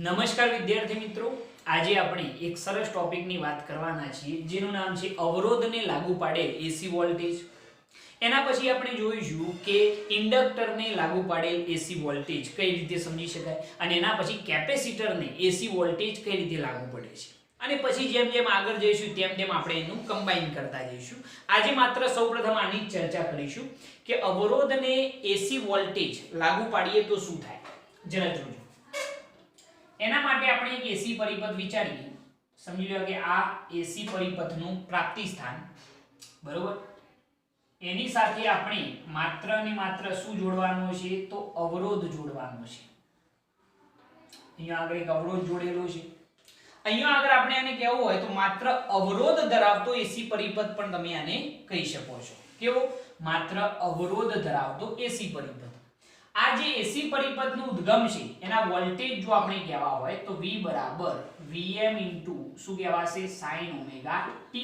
નમસ્કાર વિદ્યાર્થી મિત્રો, આજે આપણે એક સરસ ટોપિકની વાત કરવાના છીએ જેનું નામ છે અવરોધને લાગુ પાડેલ એસી વોલ્ટેજ. એના પછી આપણે જોઈશું કે ઇન્ડક્ટરને લાગુ પાડેલ એસી વોલ્ટેજ કઈ રીતે સમજી શકાય અને એના પછી કેપેસિટરને એસી વોલ્ટેજ કઈ રીતે લાગુ પડે છે. અને પછી જેમ જેમ આગળ જઈશું તેમ તેમ આપણે એનું કમ્બાઈન કરતા જઈશું. આજે માત્ર સૌપ્રથમ આની જ ચર્ચા કરીશું કે અવરોધને એસી વોલ્ટેજ લાગુ પાડીએ તો શું થાય. જરા જોજો. એના માટે આપણે એક એસી પરિપથ વિચારીએ. સમજી લો કે આ એસી પરિપથનું પ્રાપ્તિ સ્થાન, બરોબર. એની સાથે આપણે માત્ર ને માત્ર શું જોડવાનો છે તો અવરોધ જોડવાનો છે. અહીંયા આગળ એક અવરોધ જોડેલો છે. અહીંયા આગળ આપણે આને કહેવું હોય તો માત્ર અવરોધ ધરાવતો એસી પરિપથ પણ તમે આને કહી શકો છો. કેવો? માત્ર અવરોધ ધરાવતો એસી પરિપથ. આ જે એસી પરિપથનું ઉદ્ગમ છે એના વોલ્ટેજ જો આપણે કહેવા હોય તો V બરાબર Vm * શું કહેવાશે sin ઓમેગા t.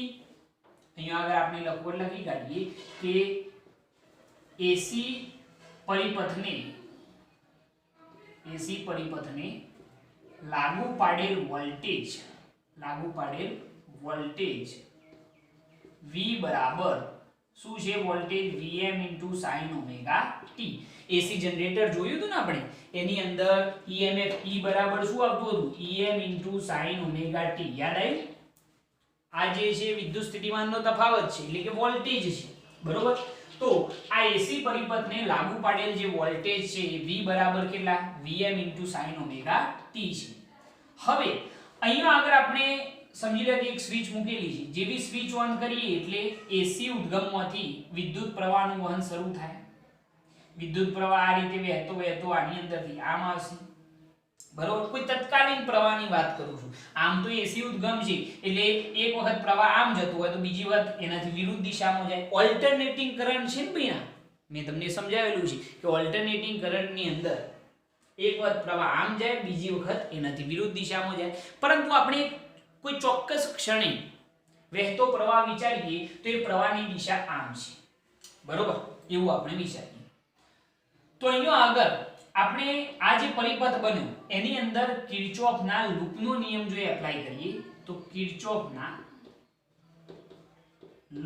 અહીંયા આગળ આપણે લખી કાઢીએ કે એસી પરિપથને લાગુ પાડેલ વોલ્ટેજ V બરાબર શું છે voltage Vm * sin omega t. એસી જનરેટર જોયું હતું ને આપણે, એની અંદર EMF E બરાબર શું આવતું હતું? Em * sin omega t. યાદ આવ્યું? આ જે છે વિદ્યુત સ્થિતિમાનનો તફાવત છે એટલે કે વોલ્ટેજ છે, બરોબર. તો આ એસી પરિપથને લાગુ પાડેલ જે વોલ્ટેજ છે એ V બરાબર કેટલા? Vm * sin ઓમેગા t છે. હવે અહીંયા આગળ આપણે સમજી લો કે એક સ્વિચ મૂકેલી છે. જેવી સ્વિચ ઓન કરીએ એટલે એસી ઉદ્ગમમાંથી વિદ્યુત પ્રવાહનું વહન શરૂ થાય. વિદ્યુત પ્રવાહ આ રીતે વહેતો આની અંદરથી આમ આવશે, બરોબર. કોઈ તત્કાલીન પ્રવાહની વાત કરું છું. આમ તો એસી ઉદ્ગમ છે એટલે એક વખત પ્રવાહ આમ જતો હોય તો બીજી વખત એનાથી વિરુદ્ધ દિશામાં જાય. ઓલ્ટરનેટિંગ કરંટ છે ને ભઈના, મેં તમને સમજાવેલું છે કે ઓલ્ટરનેટિંગ કરંટની અંદર એક વખત પ્રવાહ આમ જાય, બીજી વખત એનાથી વિરુદ્ધ દિશામાં જાય. પરંતુ આપણે કોઈ ચોક્કસ ક્ષણે વહેતો પ્રવાહ વિચારીએ તો એ પ્રવાહની દિશા આમ છે, બરોબર. એવું આપણે વિચારીએ તો અહીંયા આગળ આપણે આ જે પરિપથ બન્યો એની અંદર કિર્ચોફના લૂપનો નિયમ જો એપ્લાય કરીએ તો કિર્ચોફના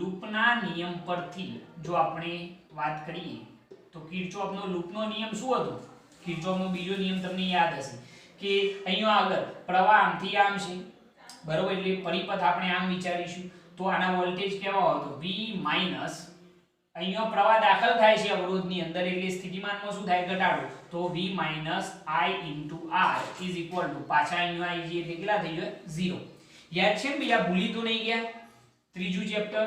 લૂપના નિયમ પરથી જો આપણે વાત કરીએ તો કિર્ચોફનો લૂપનો નિયમ શું હતો? કિર્ચોફનો બીજો નિયમ તમને યાદ હશે કે અહીંયા આગળ પ્રવાહ આમથી આમ છે, બરોબર. એટલે પરિપથ આપણે આમ વિચારીશું તો આના વોલ્ટેજ કેવા હોય તો V માઈનસ અહીંયા પ્રવાહ દાખલ થાય છે અવરોધની અંદર એટલે સ્થિતિમાનમાં શું થાય? ઘટાડો. તો V - I * R = પાછા અહીંયા આવી જઈએ એટલે કેટલા થઈ જાય? 0. યાદ છે ને ભઈ? આ ભૂલી તો નહીં ગયા? ત્રીજું ચેપ્ટર.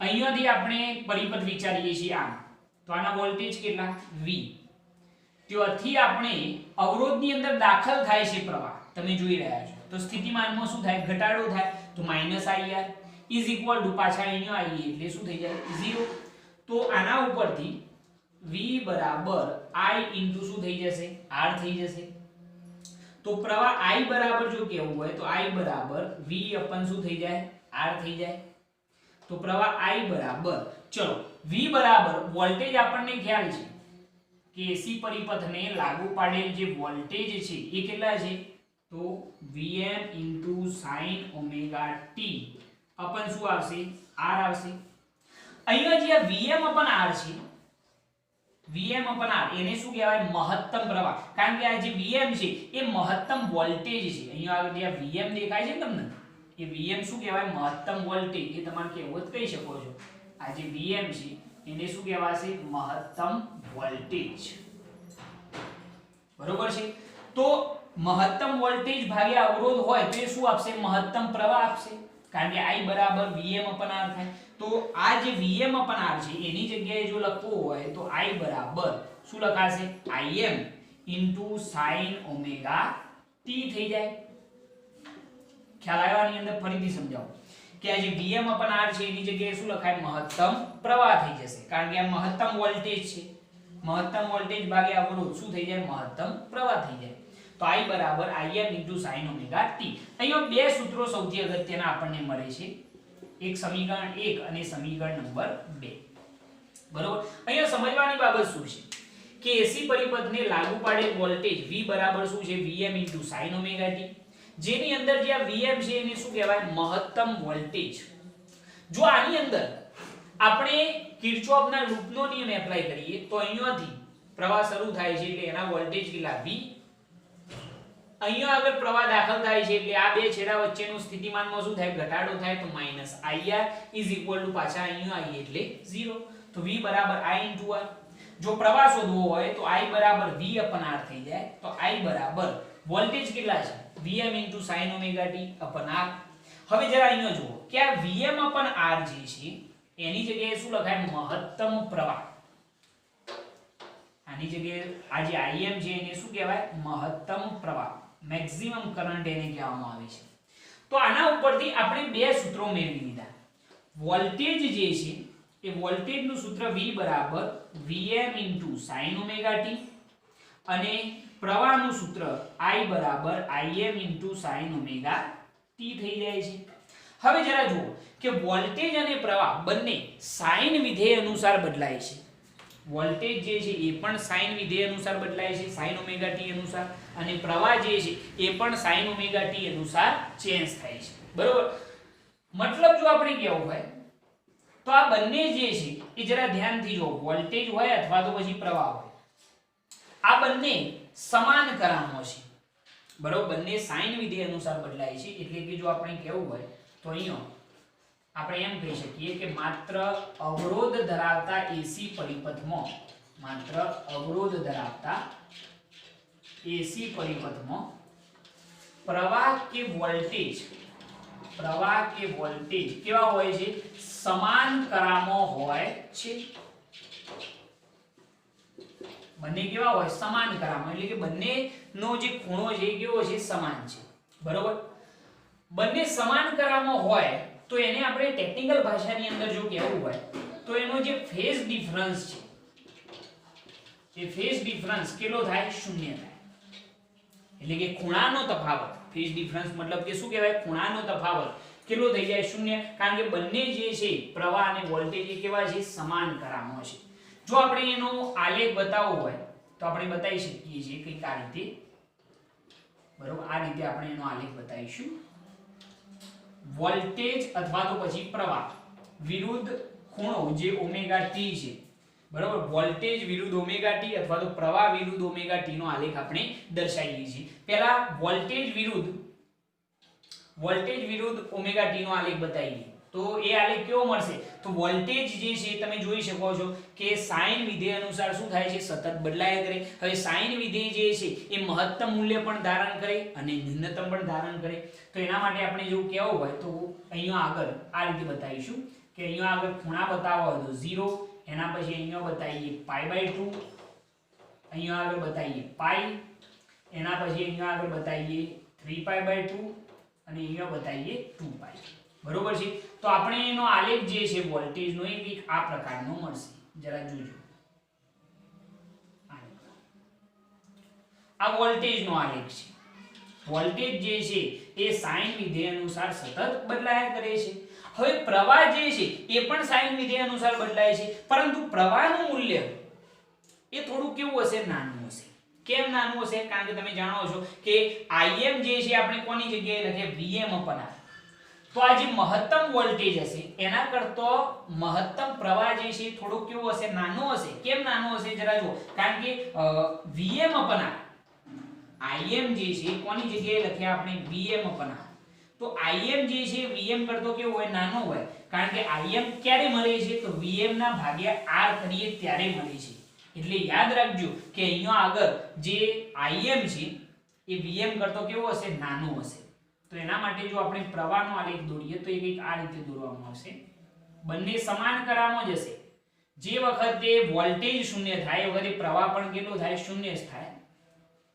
અહીંયાથી આપણે પરિપથ વિચારીએ છીએ આમ, તો આના વોલ્ટેજ કેટલા? V. ત્યાંથી આપણે અવરોધની અંદર દાખલ થાય છે પ્રવાહ, તમે જોઈ રહ્યા છો. તો સ્થિતિમાનમાં શું થાય? ઘટાડો થાય. તો -IR = પાછા અહીંયા આવીએ એટલે શું થઈ જાય? 0. તો આના ઉપરથી V બરાબર I * શું થઈ જશે? R થઈ જશે. તો પ્રવાહ I બરાબર જો કેવું હોય તો I બરાબર V / શું થઈ જાય? R થઈ જાય. તો પ્રવાહ I બરાબર, ચલો V બરાબર વોલ્ટેજ આપણને ખ્યાલ છે કે એસી પરિપથને લાગુ પાડેલ જે વોલ્ટેજ છે એ કેટલા છે? તો Vm * sin ઓમેગા t અપન શું આવશે? R આવશે. અહીંયા જે Vm / R છે, Vm / R એને શું કહેવાય? મહત્તમ પ્રવાહ. કારણ કે આ જે Vm છે એ મહત્તમ વોલ્ટેજ છે. અહીંયા આગળ જે Vm દેખાય છે ને તમને, એ Vm શું કહેવાય? મહત્તમ વોલ્ટેજ. એ તમારે કહેવત કહી શકો છો. આ જે Vm છે એને શું કહેવાશે? મહત્તમ વોલ્ટેજ, બરોબર છે. તો મહત્તમ વોલ્ટેજ ભાગ્યા અવરોધ હોય તો એ શું આપશે? મહત્તમ પ્રવાહ આપશે. કારણ કે I બરાબર Vm / R થાય. તો આ જે Vm / R છે એની જગ્યાએ જો લખવું હોય તો I બરાબર શું લખાશે? Im * sin ઓમેગા t થઈ જાય. ખ્યાલ આવ્યો? આની અંદર ફરીથી સમજાવું કે આ જે Vm / R છે એની જગ્યાએ શું લખાય? મહત્તમ પ્રવાહ થઈ જશે. કારણ કે આ મહત્તમ વોલ્ટેજ છે. મહત્તમ વોલ્ટેજ ભાગ્યા અવરોધ શું થઈ જાય? મહત્તમ પ્રવાહ થઈ જાય. તો I બરાબર Im * sin ઓમેગા t. અહીંયા બે સૂત્રો સૌથી અગત્યના આપણને મળે છે. એક સમીકરણ 1 અને સમીકરણ નંબર 2, બરોબર. અહીંયા સમજવાની બાબત શું છે કે એસી પરિપથને લાગુ પાડેલ વોલ્ટેજ V બરાબર શું છે Vm * sin ઓમેગા t, જેની અંદર જે આ Vm છે એને શું કહેવાય મહત્તમ વોલ્ટેજ. જો આની અંદર આપણે કિર્ચોફના લૂપનો નિયમ એપ્લાય કરીએ તો અહીંયાથી પ્રવાહ શરૂ થાય છે એટલે એના વોલ્ટેજ કેટલા V, અહીંયા આગળ પ્રવાહ દાખલ થાય છે એટલે આ બે છેડા વચ્ચેનું સ્થિતિમાનમાં શું થાય ઘટાડો થાય તો -IR = પાછા અહીંયા આવીએ એટલે 0. તો V બરાબર I * R. જો પ્રવાહ શોધવો હોય તો I બરાબર V/R થઈ જાય. તો I બરાબર વોલ્ટેજ કેટલા છે Vm * sin omega t / R. હવે જરા અહીંયા જુઓ કે આ Vm/R જે છે એની જગ્યાએ શું લખાય મહત્તમ પ્રવાહ. આની જગ્યાએ આ જે Im છે એને શું કહેવાય મહત્તમ પ્રવાહ, મેક્સિમમ કરંટ એને કહેવામાં આવે છે. તો આના ઉપરથી આપણે બે સૂત્રો મેળવી લીધા. વોલ્ટેજ જે છે એ વોલ્ટેજનું સૂત્ર V બરાબર Vm * sin ઓમેગા t અને પ્રવાહનું સૂત્ર I બરાબર Im * sin ઓમેગા t થઈ જાય છે. હવે જરા જુઓ કે વોલ્ટેજ અને પ્રવાહ બંને સાઇન વિધેય અનુસાર બદલાય છે. વોલ્ટેજ જે છે એ પણ સાઇન વિધેય અનુસાર બદલાય છે sin ઓમેગા t અનુસાર, અને પ્રવાહ જે છે એ પણ sin ઓમેગા t અનુસાર ચેન્જ થાય છે. બરોબર? મતલબ જો આપણે કહેવું હોય તો આ બંને જે છે એ જરા ધ્યાનથી જો વોલ્ટેજ હોય અથવા તો પછી પ્રવાહ હોય, આ બંને સમાન કરામો છે. બરોબર? બંને સાઇન વિધેય અનુસાર બદલાય છે. એટલે કે જો આપણે કહેવું હોય તો અહીંયા આપણે એમ કહી શકીએ કે માત્ર અવરોધ ધરાવતા એસી પરિપથમાં પ્રવાહ કે વોલ્ટેજ કેવા હોય છે સમાન કરામો હોય છે. બંને કેવા હોય સમાન કરામો, એટલે કે બંનેનો જે ખૂણો છે એ કેવો છે સમાન છે. બરોબર? બંને સમાન કરામો હોય તો એને આપણે ટેકનિકલ ભાષાની અંદર જો કહેવું હોય તો એનો જે ફેઝ ડિફરન્સ છે એ ફેઝ ડિફરન્સ કેટલો થાય 0 થાય. એટલે કે ખૂણાનો તફાવત, ફેઝ ડિફરન્સ મતલબ કે શું કહેવાય ખૂણાનો તફાવત કેટલો થઈ જાય 0, કારણ કે બંને જે છે પ્રવાહ અને વોલ્ટેજ એ કેવા છે સમાન કરામો છે. જો આપણે એનો આલેખ બતાવવો હોય તો આપણે બતાવી શકીએ છીએ કંઈક આ રીતે. બરોબર? આ રીતે આપણે એનો આલેખ બતાવીશું. વોલ્ટેજ અથવા તો પછી પ્રવાહ વિરુદ્ધ ખૂણો જે ઓમેગા t છે. બરોબર? વોલ્ટેજ વિરુદ્ધ ઓમેગા t અથવા તો પ્રવાહ વિરુદ્ધ ઓમેગા t નો આલેખ આપણે દર્શાવીએ છીએ. પહેલા વોલ્ટેજ વિરુદ્ધ ઓમેગા t નો આલેખ બતાવીએ તો એ આલેખ કેવો મળશે? તો વોલ્ટેજ જે છે તમે જોઈ શકો છો કે સાઇન વિધેય અનુસાર શું થાય છે સતત બદલાયા કરે. હવે સાઇન વિધેય જે છે એ મહત્તમ મૂલ્ય પણ ધારણ કરે અને ન્યૂનતમ પણ ધારણ કરે. તો એના માટે આપણે જો કહેવું હોય તો અહીંયા આગળ આ રીતે બતાવીશું કે અહીંયા આગળ ખૂણા બતાવવા હોય તો 0, એના પછી અહીંયા બતાવીએ π/2, અહીંયા આગળ બતાવીએ π, એના પછી અહીંયા આગળ બતાવીએ 3π/2 અને અહીંયા બતાવીએ 2π. બરોબર છે? તો આપણે એનો આલેખ જે છે વોલ્ટેજનો એ કંઈક આ પ્રકારનો મળશે. જરા જોજો. આ વોલ્ટેજનો આલેખ છે. વોલ્ટેજ જે છે એ સાઇન વિધેય અનુસાર સતત બદલાયા કરે છે. હવે પ્રવાહ જે છે એ પણ સાઇન વિધેય અનુસાર બદલાય છે, પરંતુ પ્રવાહનું મૂલ્ય એ થોડું કેવું હશે નાનું હશે. કેમ નાનું હશે? કારણ કે તમે જાણો છો કે Im જે છે આપણે કોની જગ્યાએ લખીએ Vm/R. તો આ જે મહત્તમ વોલ્ટેજ હશે એના કરતો મહત્તમ પ્રવાહ જે છે થોડો કેવો હશે નાનો હશે. કેમ નાનો હશે જરા જુઓ, કારણ કે Vm/R Im જે છે કોની જગ્યાએ લખ્યા આપણે Vm/R. તો Im જે છે Vm કરતો કેવો હોય નાનો હોય, કારણ કે Im ક્યારે મળે છે તો Vm ના ભાગ્યા R કરીએ ત્યારે મળે છે. એટલે યાદ રાખજો કે અહીંયા આગળ જે Im છે એ Vm કરતો કેવો હશે નાનો હશે. તો એના માટે જો આપણે પ્રવાહનો આલેખ દોરીએ તો એ કંઈક આ રીતે દોરવામાં આવશે. બંને સમાન કરામો જ હશે. જે વખતે વોલ્ટેજ 0 થાય એ વખતે પ્રવાહ પણ કેટલો થાય 0 જ થાય.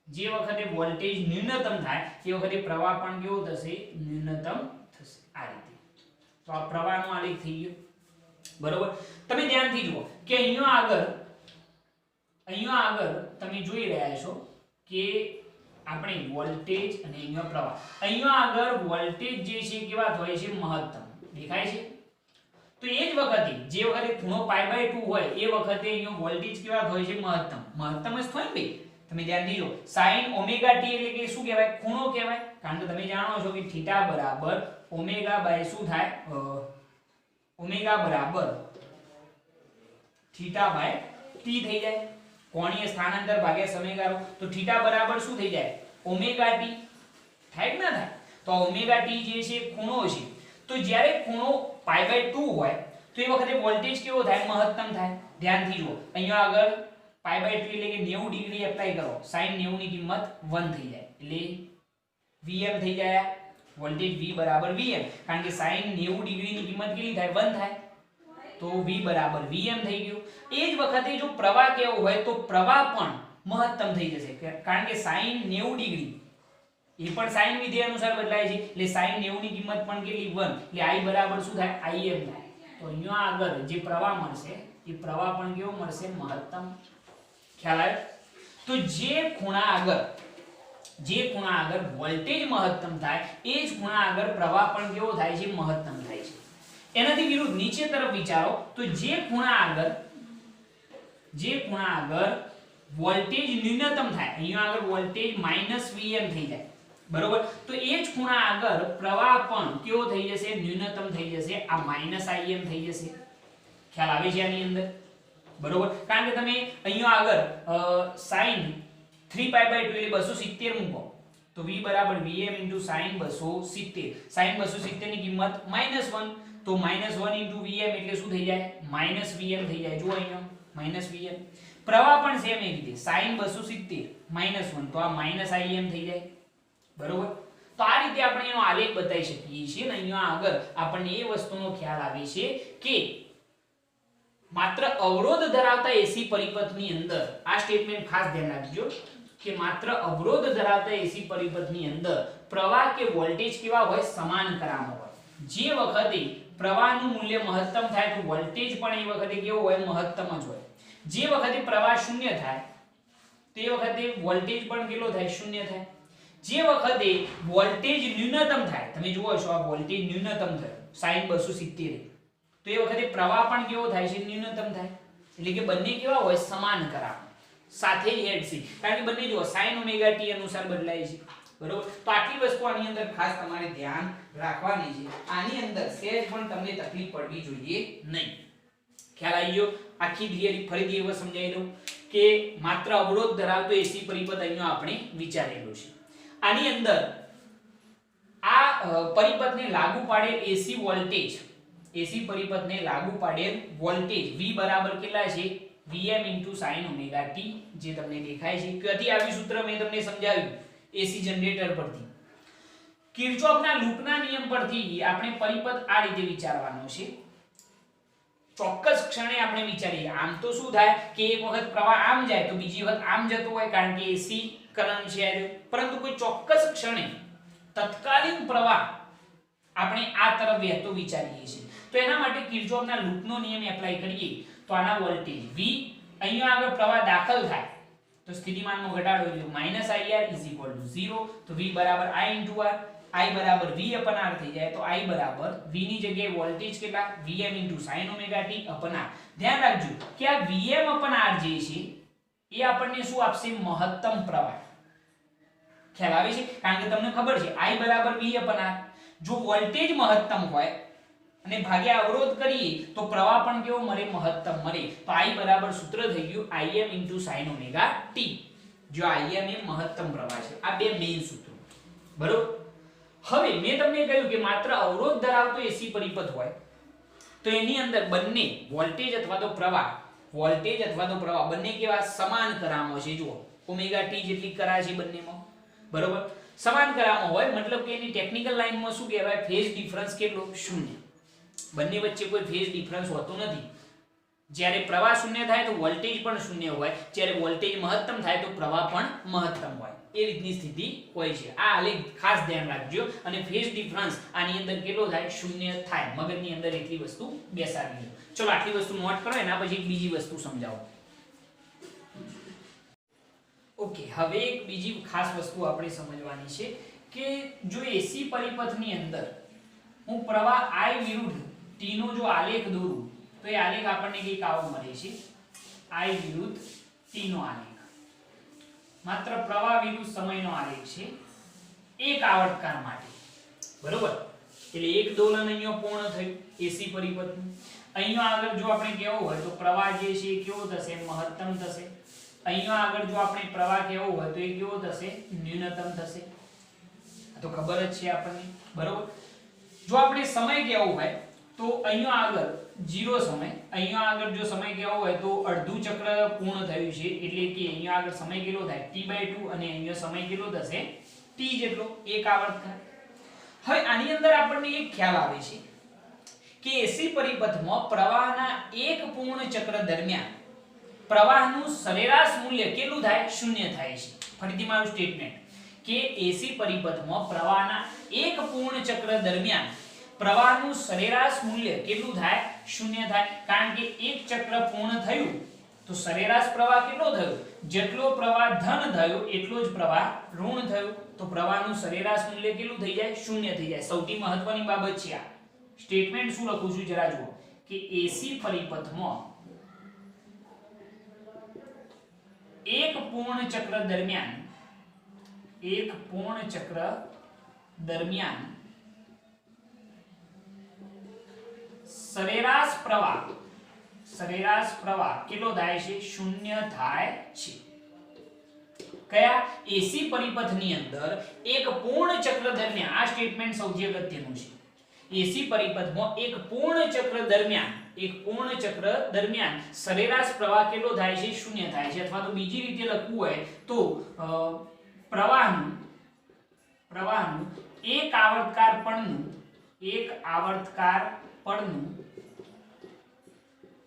જે વખતે વોલ્ટેજ ન્યૂનતમ થાય એ વખતે પ્રવાહ પણ કેવો થશે ન્યૂનતમ થશે. આ રીતે. તો આ પ્રવાહનો આલેખ થઈ ગયો. બરોબર? તમે ધ્યાનથી જુઓ કે અહીંયા આગળ તમે જોઈ રહ્યા છો કે આપણે વોલ્ટેજ અને અહીંયા પ્રવાહ, અહીંયા આગળ વોલ્ટેજ જે છે કેવા હોય છે મહત્તમ દેખાય છે. તો એ જ વખતે જે વખતે ખૂણો π/2 હોય એ વખતે અહીંયા વોલ્ટેજ કેવા હોય છે મહત્તમ મહત્તમ જ થાય ને ભાઈ તમે ધ્યાનથી જો sin ઓમેગા t એટલે કે શું કહેવાય ખૂણો કહેવાય કારણ કે તમે જાણો છો કે θ બરાબર ઓમેગા બાય શું થાય ઓમેગા બરાબર θ બાય t થઈ જાય કોણીય સ્થાનાંતર ભાગ્યા સમયગાળો તો θ બરાબર શું થઈ જાય ઓમેગા t થાય કે ના થાય તો ઓમેગા t જે છે ખૂણો છે તો જ્યારે ખૂણો π/2 હોય તો એ વખતે વોલ્ટેજ કેવો થાય મહત્તમ થાય ધ્યાનથી જુઓ અહીંયા આગળ π/2 એટલે કે 90 ડિગ્રી એપ્લાય કરો sin 90 ની કિંમત 1 થઈ જાય એટલે Vm થઈ જાય વોલ્ટેજ V બરાબર Vm કારણ કે sin 90 ડિગ્રી ની કિંમત કેટલી થાય 1 થાય તો V બરાબર Vm થઈ ગયું એ જ વખતે જો પ્રવાહ કેવો હોય તો પ્રવાહ પણ મહત્તમ થઈ જશે કારણ કે sin 90 ડિગ્રી એ પણ sin વિધેય અનુસાર બદલાય છે એટલે sin 90 ની કિંમત પણ કેટલી 1 એટલે I બરાબર શું થાય Im થાય તો અહીંયા આગળ જે પ્રવાહ મળશે એ પ્રવાહ પણ કેવો મળશે મહત્તમ ખ્યાલ આવે તો જે ખૂણા આગળ વોલ્ટેજ મહત્તમ થાય એ જ ખૂણા આગળ પ્રવાહ પણ કેવો થાય છે મહત્તમ થાય છે એનાથી વિરુદ્ધ નીચે તરફ વિચારો તો જે ખૂણા આગળ વોલ્ટેજ ન્યૂનતમ થાય અહીંયા આગળ વોલ્ટેજ -Vm થઈ જાય બરોબર તો એ જ ખૂણા આગળ પ્રવાહ પણ કેવો થઈ જશે ન્યૂનતમ થઈ જશે આ -Im થઈ જશે ખ્યાલ આવે છે આની અંદર બરોબર કારણ કે તમે અહીંયા આગળ sin 3π/2 એટલે 270 મૂકો તો V બરાબર Vm sin 270 sin 270 ની કિંમત -1 તો -1 Vm એટલે શું થઈ જાય -Vm થઈ જાય જો અહીંયા -Vm પ્રવાહ પણ સેમ એ રીતે sin 270 -1 તો આ -Im થઈ જાય બરોબર તો આ રીતે આપણે એનો આલેખ બતાવી શકીએ છીએ અને અહીંયા આગળ આપણને એ વસ્તુનો ખ્યાલ આવે છે કે માત્ર અવરોધ ધરાવતા એસી પરિપથની અંદર આ સ્ટેટમેન્ટ ખાસ ધ્યાન રાખજો કે માત્ર અવરોધ ધરાવતા એસી પરિપથની અંદર પ્રવાહ કે વોલ્ટેજ કેવા હોય સમાન ક્રમમાં હોય જે વખતે પ્રવાહનું મૂલ્ય મહત્તમ થાય તો વોલ્ટેજ પણ એ વખતે કેવો હોય મહત્તમ જ હોય જે વખતે પ્રવાહ શૂન્ય થાય તે વખતે વોલ્ટેજ પણ કેટલો થાય શૂન્ય થાય જે વખતે વોલ્ટેજ ન્યૂનતમ થાય તમે જુઓ છો આ વોલ્ટેજ ન્યૂનતમ થયો sin 270 તો એ વખતે પ્રવાહ પણ કેવો થાય છે ન્યૂનતમ થાય એટલે કે બંને કેવા હોય સમાન કરાવ સાથે જ હેડસી કારણ કે બંને જો sin ઓમેગા t અનુસાર બદલાય છે બરોબર તો આટલી વસ્તુ આની અંદર ખાસ તમારે ધ્યાન રાખવાની છે આની અંદર સહેજ પણ તમને તકલીફ પડવી જોઈએ નહીં ખ્યાલ આવી ગયો આખી થિયરી ફરીથી એકવાર સમજાવી દઉં કે માત્ર અવરોધ ધરાવતો એસી પરિપથ અહીંયા આપણે વિચારેલું છે આની અંદર આ પરિપથને લાગુ પાડેલ એસી વોલ્ટેજ એસી પરિપથને લાગુ પાડેલ વોલ્ટેજ V બરાબર કેટલા છે Vm sin ઓમેગા t જે તમને દેખાય છે ક્યાંથી આવ્યું સૂત્ર મેં તમને સમજાવ્યું એસી જનરેટર પરથી કિર્ચોફના લૂપના નિયમ પરથી આપણે પરિપથ આ રીતે વિચારવાનો છે ચોક્કસ ક્ષણે આપણે વિચારીએ આમ તો શું થાય કે એક વખત પ્રવાહ આમ જાય તો બીજી વખત આમ જતો હોય કારણ કે એસી કરંટ છે પરંતુ કોઈ ચોક્કસ ક્ષણે તત્કાલીન પ્રવાહ આપણે આ તરફ વહેતો વિચારીએ છીએ તો એના માટે કિર્ચોફના લૂપનો નિયમ એપ્લાય કરીએ તો આના વોલ્ટેજ V અહીંયા આગળ પ્રવાહ દાખલ થાય તો સ્થિતિમાનનો ઘટાડો એટલે -IR 0 તો V બરાબર I * R I બરાબર V/R થઈ જાય તો I બરાબર V ની જગ્યાએ વોલ્ટેજ કેટલા Vm sin omega t / R ધ્યાન રાખજો કે આ Vm/R જે છે એ આપણને શું આપશે મહત્તમ પ્રવાહ ખ્યાલ આવે છે કારણ કે તમને ખબર છે I બરાબર V/R જો વોલ્ટેજ મહત્તમ હોય અને ભાગ્યા અવરોધ કરીએ તો પ્રવાહ પણ કેવો મળે મહત્તમ મળે તો I બરાબર સૂત્ર થઈ ગયું Im sin ઓમેગા t જો Im એ મહત્તમ પ્રવાહ છે આ બે મેઈન સૂત્રો બરોબર હવે મેં તમને કહ્યું કે માત્ર અવરોધ ધરાવતો એસી પરિપથ હોય તો એની અંદર બંને વોલ્ટેજ અથવા તો પ્રવાહ બંને કેવા સમાન કરામો છે જુઓ ઓમેગા t જેટલી કરા છે બંનેમાં બરોબર સમાન કરામો હોય મતલબ કે એની ટેકનિકલ લાઈનમાં શું કહેવાય ફેઝ ડિફરન્સ કેટલો શૂન્ય બંને વચ્ચે કોઈ ફેઝ ડિફરન્સ હોતો નથી જ્યારે પ્રવાહ શૂન્ય થાય તો વોલ્ટેજ પણ શૂન્ય હોય જ્યારે વોલ્ટેજ મહત્તમ થાય તો પ્રવાહ પણ મહત્તમ હોય એ રીતની સ્થિતિ હોય છે આ આલેખ ખાસ ધ્યાન રાખજો અને ફેઝ ડિફરન્સ આની અંદર કેટલો થાય શૂન્ય થાય મગજની અંદર એટલી વસ્તુ બેસાડી લો ચલો આટલી વસ્તુ નોટ કરો એના પછી એક બીજી વસ્તુ સમજાવો ઓકે હવે એક બીજી ખાસ વસ્તુ આપણે સમજવાની છે કે જો એસી પરિપથની અંદર હું પ્રવાહ I વિરુદ્ધ t ટી નો જો આલેખ દોરું તો એ આલેખ આપણને કંઈક આવો મળે છે, I વિરુદ્ધ ટી નો આલેખ, માત્ર પ્રવાહ વિરુદ્ધ સમયનો આલેખ છે એક આવર્તકાળ માટે, બરોબર. એટલે એક દોલન અહીંયા પૂર્ણ થયું એસી પરિપથનું. અહીંયા આગળ જો આપણે કહેવું હોય તો પ્રવાહ જે છે એ કેવો થશે, મહત્તમ થશે. અહીંયા આગળ જો આપણે પ્રવાહ કહેવો હોય તો એ કેવો થશે, ન્યૂનતમ થશે. તો ખબર જ છે આપણને, બરોબર. જો આપણે સમય કહેવો હોય તો અહીંયા આગળ 0 સમય, અહીંયા આગળ જો સમય કહેવો હોય તો અડધું ચક્ર પૂર્ણ થયું છે, એટલે કે અહીંયા આગળ સમય કેટલો થાય t/2 અને અહીંયા સમય કેટલો થશે t જેટલો, એક આવર્તકાળ. હવે આની અંદર આપણને એક ખ્યાલ આવે છે કે એસી પરિપથમાં પ્રવાહના એક પૂર્ણ ચક્ર દરમિયાન પ્રવાહનું સરેરાશ મૂલ્ય કેટલું થાય, શૂન્ય થાય છે. ફરીથી મારું સ્ટેટમેન્ટ કે એસી પરિપથમાં પ્રવાહના એક પૂર્ણ ચક્ર દરમિયાન પ્રવાહનું સરેરાશ મૂલ્ય કેટલું થાય, શૂન્ય થાય. કારણ કે એક ચક્ર પૂર્ણ થયું તો સરેરાશ પ્રવાહ કેટલો થયો, જેટલો પ્રવાહ ધન થયો એટલો જ પ્રવાહ ઋણ થયો, તો પ્રવાહનું સરેરાશ મૂલ્ય કેટલું થઈ જાય, શૂન્ય થઈ જાય. સૌથી મહત્વની બાબત છે આ સ્ટેટમેન્ટ. શું લખું છું જરા જુઓ કે એસી પરિપથમાં એક પૂર્ણ ચક્ર દરમિયાન સરેરાશ પ્રવાહ કેટલો થાય છે, શૂન્ય થાય છે. કયા એસી પરિપથની અંદર એક પૂર્ણ ચક્ર દરમિયાન, આ સ્ટેટમેન્ટ સૌથી અગત્યનું છે. એસી પરિપથમાં એક પૂર્ણ ચક્ર દરમિયાન સરેરાશ પ્રવાહ કેટલો થાય છે, શૂન્ય થાય છે. અથવા તો બીજી રીતે લખવું હોય તો પ્રવાહનું એક આવર્તકાળ પળનું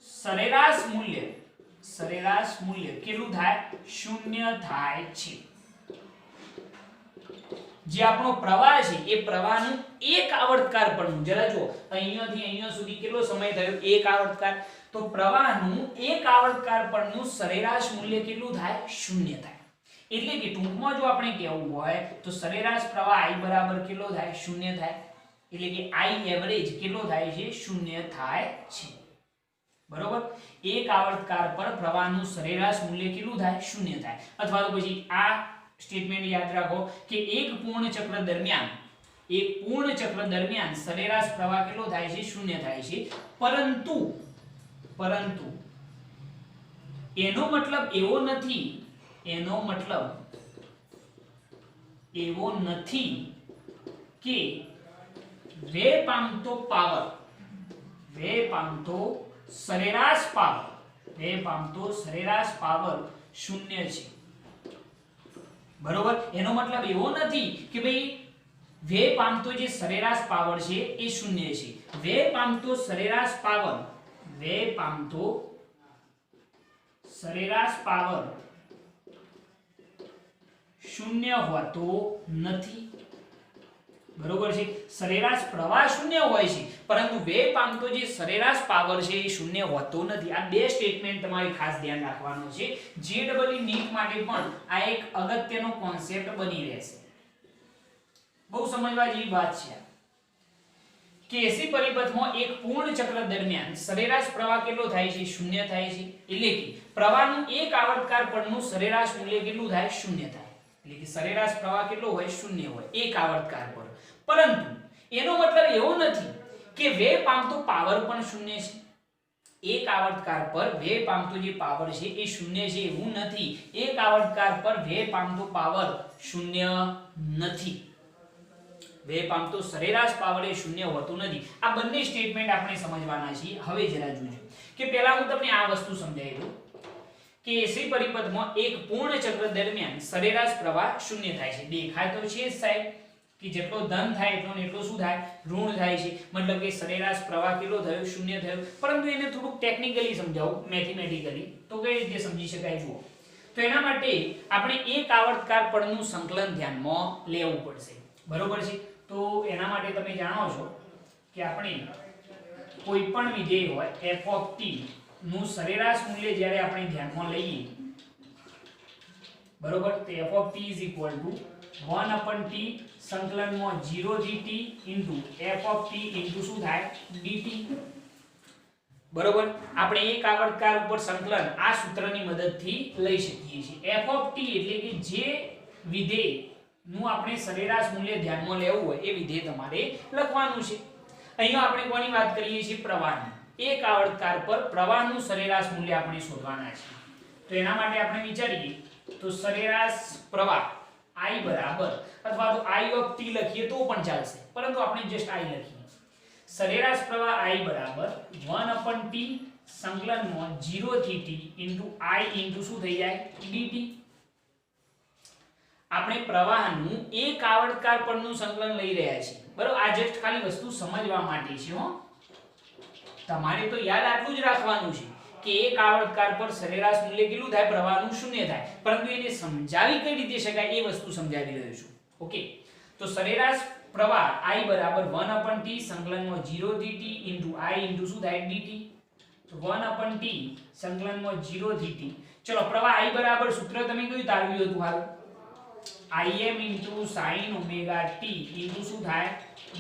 સરેરાશ મૂલ્ય કેટલું થાય, શૂન્ય થાય છે. જે આપણો પ્રવાહ છે એ પ્રવાહનું એક આવર્તકાળ પળનું, જરા જુઓ અહીંયાથી અહીંયા સુધી કેટલો સમય થયો, એક આવર્તકાળ. તો પ્રવાહનું એક આવર્તકાળ પળનું સરેરાશ મૂલ્ય કેટલું થાય, શૂન્ય થાય. એટલે કે ટૂંકમાં જો આપણે કહેવું હોય તો સરેરાશ પ્રવાહ I બરાબર કેટલો થાય, શૂન્ય થાય. એટલે કે I એવરેજ કેટલો થાય છે, શૂન્ય થાય છે. બરોબર. એક આવર્તકાળ પર પ્રવાહનું સરેરાશ મૂલ્ય કેટલું થાય, શૂન્ય થાય. અથવા તો પછી આ સ્ટેટમેન્ટ યાદ રાખો કે એક પૂર્ણ ચક્ર દરમિયાન સરેરાશ પ્રવાહ કેટલો થાય છે, શૂન્ય થાય છે. પરંતુ એનો મતલબ એવો નથી કે વ્યય પામતો સરેરાશ પાવર શૂન્ય છે. બરોબર. એનો મતલબ એવો નથી કે ભાઈ વ્યય પામતો જે સરેરાશ પાવર છે એ શૂન્ય છે. વ્યય પામતો સરેરાશ પાવર શૂન્ય હોતો નથી. બરોબર છે. સરેરાશ પ્રવાહ શૂન્ય હોય છે પરંતુ વ્યય પામતો જે સરેરાશ પાવર છે એ શૂન્ય હોતો નથી. આ બે સ્ટેટમેન્ટ તમારે ખાસ ધ્યાન રાખવાનું છે. જેડબલઈ નીટ માટે પણ આ એક અગત્યનો કોન્સેપ્ટ બની રહેશે. બહુ સમજવા જેવી વાત છે કે એસી પરિપથમાં એક પૂર્ણ ચક્ર દરમિયાન સરેરાશ પ્રવાહ કેટલો થાય છે, શૂન્ય થાય છે. એટલે કે પ્રવાહનું એક આવર્તકાળ પળનું સરેરાશ મૂલ્ય કેટલું થાય, શૂન્ય થાય. એટલે કે સરેરાશ પ્રવાહ કેટલો હોય, શૂન્ય હોય એક આવર્તકાળ પર. પરંતુ એનો મતલબ એવો નથી કે વ્યય પામતો પાવર પણ શૂન્ય છે. એક આવર્તકાળ પર વ્યય પામતો જે પાવર છે એ શૂન્ય છે એવું નથી. એક આવર્તકાળ પર વ્યય પામતો પાવર શૂન્ય નથી. વ્યય પામતો સરેરાશ પાવર એ શૂન્ય હોતું નથી. આ બંને સ્ટેટમેન્ટ આપણે સમજવાના છીએ. હવે જરા જોજો કે પહેલા હું તમને આ વસ્તુ સમજાવી દઉં કે એસી પરિપથમાં એક પૂર્ણ ચક્ર દરમિયાન સરેરાશ પ્રવાહ શૂન્ય થાય છે. દેખાય તો છે સાહેબ કે જેટલો ધન થાય એટલો ને એટલો શું થાય, ઋણ થાય છે. મતલબ કે સરેરાશ પ્રવાહ કેટલો થયો, શૂન્ય થયો. પરંતુ એને થોડુંક ટેકનિકલી સમજાવું, મેથેમેટિકલી, તો કઈ રીતે સમજી શકાય જુઓ. તો એના માટે આપણે એક આવર્તકાળ પળનું સંકલન ધ્યાનમાં લેવું પડશે. બરોબર છે. તો એના માટે તમે જાણો છો કે આપણે કોઈ પણ વિધેય હોય f ઓફ t નું સરેરાશ મૂલ્ય જ્યારે આપણે ધ્યાનમાં લઈએ, બરોબર, તો f of t is equal to 1/t સંકલનમાં 0 થી t into f of t into શું થાય dt. બરોબર, આપણે એક આવર્તકાર ઉપર સંકલન આ સૂત્રની મદદથી લઈ શકીએ છીએ. f ઓફ t એટલે કે જે વિધેય નું આપણે સરેરાશ મૂલ્ય ધ્યાનમાં લેવું હોય એ વિધેય તમારે લખવાનું છે. અહીંયા આપણે કોની વાત કરીએ છીએ? પ્રવાહની. એક આવર્તકાર પર પ્રવાહનું સરેરાશ મૂલ્ય આપણે શોધવાના છે. તો એના માટે આપણે વિચારીએ તો સરેરાશ પ્રવાહ I બરાબર, અથવા તો I ઓફ t લખીએ તો પણ ચાલશે, પરંતુ આપણે જસ્ટ I લખીએ. સરેરાશ પ્રવાહ I બરાબર 1/t સંકલનમાં 0 થી t ઇન્ટુ I ઇન્ટુ શું થઈ જાય dt. આપણે પ્રવાહનું એક આવર્તકાર પરનું સંકલન લઈ રહ્યા છીએ. બરોબર, આ જસ્ટ ખાલી વસ્તુ સમજવા માટે છે હો. તમારે તો યાદ આટલું જ રાખવાનું છે કે એક આવર્તકાર પર સરેરાશ મૂલ્ય કેટલું થાય? પ્રવાહનું 0 થાય. પરંતુ એને સમજાવી કઈ રીતે શકાય એ વસ્તુ સમજાવી રહ્યો છું. ઓકે, તો સરેરાશ પ્રવાહ I બરાબર 1/t સંકલનમાં 0 થી t ઇન્ટુ I ઇન્ટુ શું થાય dt. તો 1/t સંકલનમાં 0 થી t. ચલો, પ્રવાહ I બરાબર સૂત્ર તમે કયું તારવ્યું હતું? હાલ Im into sin omega t into શું થાય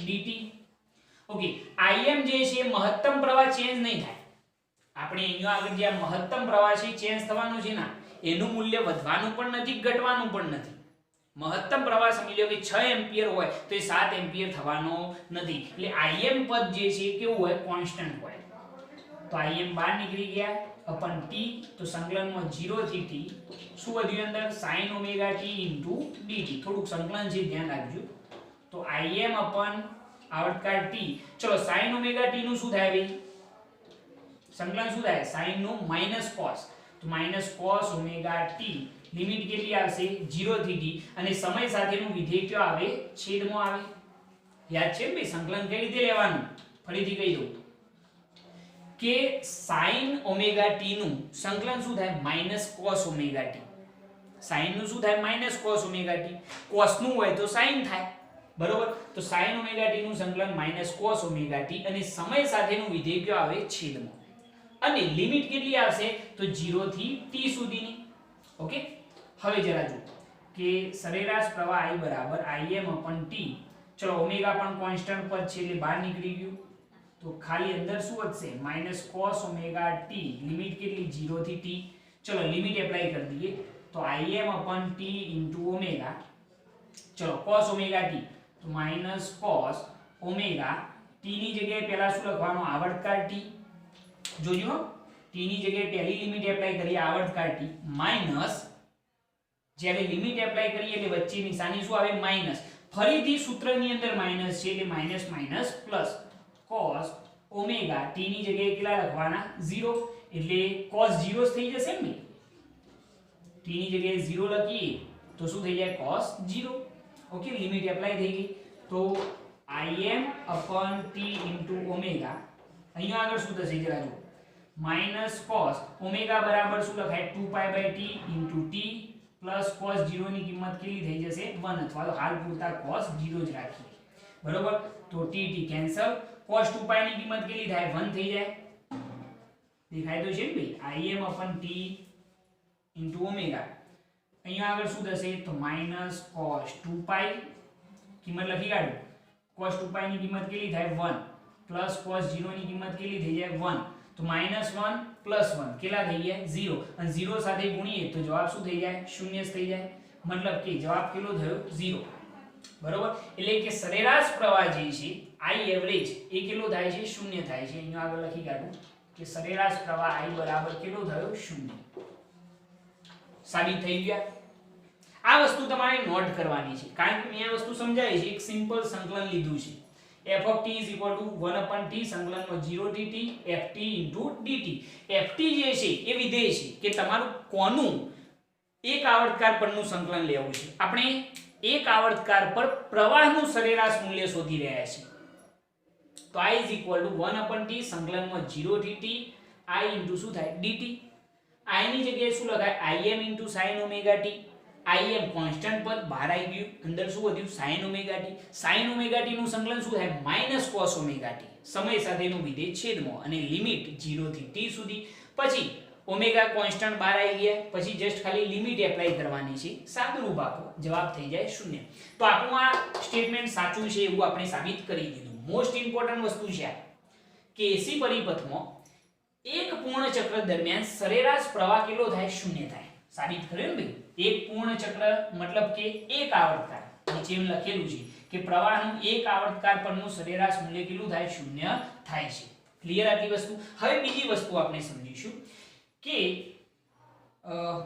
dt. ઓકે, Im જે છે મહત્તમ પ્રવાહ ચેન્જ નહીં થાય. આપણે અહીંયા આગળ જે મહત્તમ પ્રવાહ છે ચેન્જ થવાનું છે ના, એનું મૂલ્ય વધવાનું પણ નથી, ઘટવાનું પણ નથી. મહત્તમ પ્રવાહ સમજી લો કે 6 એમ્પિયર હોય તો એ 7 એમ્પિયર થવાનો નથી. એટલે Im પદ જે છે કેવું હોય? કોન્સ્ટન્ટ હોય. તો Im બહાર નીકળી ગયા અપન t. તો સંકલનમાં 0 થી t શું વધ્યું અંદર? sin omega t into dt. થોડુંક સંકલન છે ધ્યાન રાખજો. તો Im અપન આવર્તકાર t. ચલો, sin omega t નું શું થાય ભાઈ? સંકલન શું થાય? sin નું માઈનસ cos. તો minus cos omega t limit કેટલી આવશે? 0 થી t. અને સમય સાથેનું વિધેય કયો આવે? છેદમાં આવે. યાદ છે ભાઈ સંકલન કઈ રીતે લેવાનું? ફરીથી કહી દઉં કે sin omega t નું સંકલન શું થાય? Minus cos omega t. sin નું શું થાય? Minus cos omega t. cos નું હોય તો sin થાય. બરોબર, તો sin omega t નું સંકલન માઈનસ cos omega t અને સમય સાથેનું વિધેય કયો આવે? છેદમાં. અને લિમિટ કેટલી આવશે? તો 0 થી t સુધીની. ઓકે, હવે જરા જો કે સરેરાશ પ્રવાહ I બરાબર Im/t. ચલો, ઓમેગા પણ કોન્સ્ટન્ટ પદ છે એટલે બહાર નીકળી ગયું. તો ખાલી અંદર શું વધશે? Minus cos omega t. Limit કેટલી? 0 થી t. ચલો, લિમિટ એપ્લાય કરી દઈએ. તો Im/t into omega. ચલો, cos omega t તો માઈનસ cos omega t ની જગ્યાએ પહેલા શું લખવાનું? આવર્તકાર t. જોજો, t ની જગ્યાએ પહેલી લિમિટ એપ્લાય કરીએ આવર્તકાર t માઈનસ, જ્યારે લિમિટ એપ્લાય કરીએ એટલે વચ્ચે નિશાની શું આવે? માઈનસ. ફરીથી સૂત્રની અંદર માઈનસ છે એટલે minus minus plus cos omega t ની જગ્યાએ કેટલા લખવાના? 0. એટલે cos 0 થઈ જશે ને. t ની જગ્યાએ 0 લખીએ તો શું થઈ જાય? cos 0. ઓકે, લિમિટ એપ્લાય થઈ ગઈ. તો Im/t into omega. અહીંયા આગળ શું થશે જરા જો? માઈનસ cos omega બરાબર શું લખાય? 2π/t into t plus cos 0 ની કિંમત કેટલી થઈ જશે? 1. અથવા તો હાલ પૂરતા cos 0 જ રાખીએ. બરોબર, તો t કેન્સલ. cos 2π ની કિંમત કેટલી થાય? 1 થઈ જાય. દેખાય તો છે ને ભાઈ? Im/t into omega. અહીંયા આગળ શું થશે? તો માઈનસ cos 2π કિંમત લખી કાઢો. cos 2π ની કિંમત કેટલી થાય? 1 પ્લસ cos 0 ની કિંમત કેટલી થઈ જાય? 1. તો -1 + 1 કેટલા થઈ ગયા? 0. અને 0 સાથે ગુણીએ તો જવાબ શું થઈ જાય? 0 જ થઈ જાય. મતલબ કે જવાબ કેટલો થયો? 0. બરોબર, એટલે કે સરેરાશ પ્રવાહ જે છે I એવરેજ એ કેટલો થાય છે? 0 થાય છે. અહીંયા આગળ લખી કાઢું કે સરેરાશ પ્રવાહ I બરાબર કેટલો થયો? 0. સાબિત થઈ ગયા. આ વસ્તુ તમારે નોટ કરવાની છે કારણ કે મેં આ વસ્તુ સમજાવી છે. એક સિમ્પલ સંકલન લીધું છે. f of t is equal to 1/t સંકલનમાં 0 થી t ft into dt. ft જે છે એ વિધેય છે કે તમારું કોનું એક આવર્તકાર પરનું સંકલન લેવું છે. આપણે એક આવર્તકાર પર પ્રવાહનું સરેરાશ મૂલ્ય શોધી રહ્યા છીએ. તો I is equal to 1/t સંકલનમાં 0 થી t I into શું થાય? dt. I ની જગ્યાએ શું લખાય? Im into sin omega t. Im constant પદ બહાર આવી ગયું. અંદર શું વધ્યું? sin omega t. sin omega t નું સંકલન શું થાય? Minus cos omega t. સમય સાથેનું વિધેય છેદમાં અને લિમિટ 0 થી t સુધી. પછી ઓમેગા કોન્સ્ટન્ટ બહાર આવી ગયા, પછી જસ્ટ ખાલી લિમિટ એપ્લાય કરવાની છે, સાદુરૂપ આપો, જવાબ થઈ જાય 0. તો આપણું આ સ્ટેટમેન્ટ સાચું છે એવું આપણે સાબિત કરી દીધું. મોસ્ટ ઇમ્પોર્ટન્ટ વસ્તુ છે કે એસી પરિપથમાં એક પૂર્ણ ચક્ર દરમિયાન સરેરાશ પ્રવાહ કેટલો થાય? 0 થાય. સાબિત કર્યું ને ભાઈ. એક પૂર્ણ ચક્ર મતલબ કે એક આવર્તકાળ, નીચે એમ લખેલું છે કે પ્રવાહનું એક આવર્તકાળ પરનું સરેરાશ મૂલ્ય કેટલું થાય? 0 થાય છે. ક્લિયર આટલી વસ્તુ? હવે બીજી વસ્તુ આપણે સમજીશું કે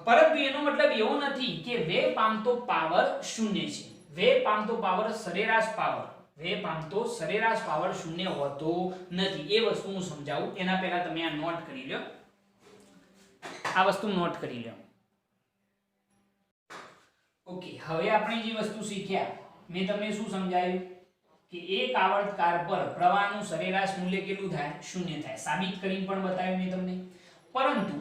પરંતુ એનો મતલબ એવો નથી કે વેવ પામતો પાવર 0 છે. વેવ પામતો પાવર સરેરાશ પાવર, વેવ પામતો સરેરાશ પાવર 0 હોતો નથી. એ વસ્તુ હું સમજાવું એના પહેલા તમે આ નોટ કરી લો. આ વસ્તુ નોટ કરી લો. ઓકે, હવે આપણે જે વસ્તુ શીખ્યા, મેં તમને શું સમજાવ્યું કે એક આવર્તકાળ પર પ્રવાહનું સરેરાશ મૂલ્ય કેટલું થાય? 0 થાય. સાબિત કરીને પણ બતાવ્યું મેં તમને. પરંતુ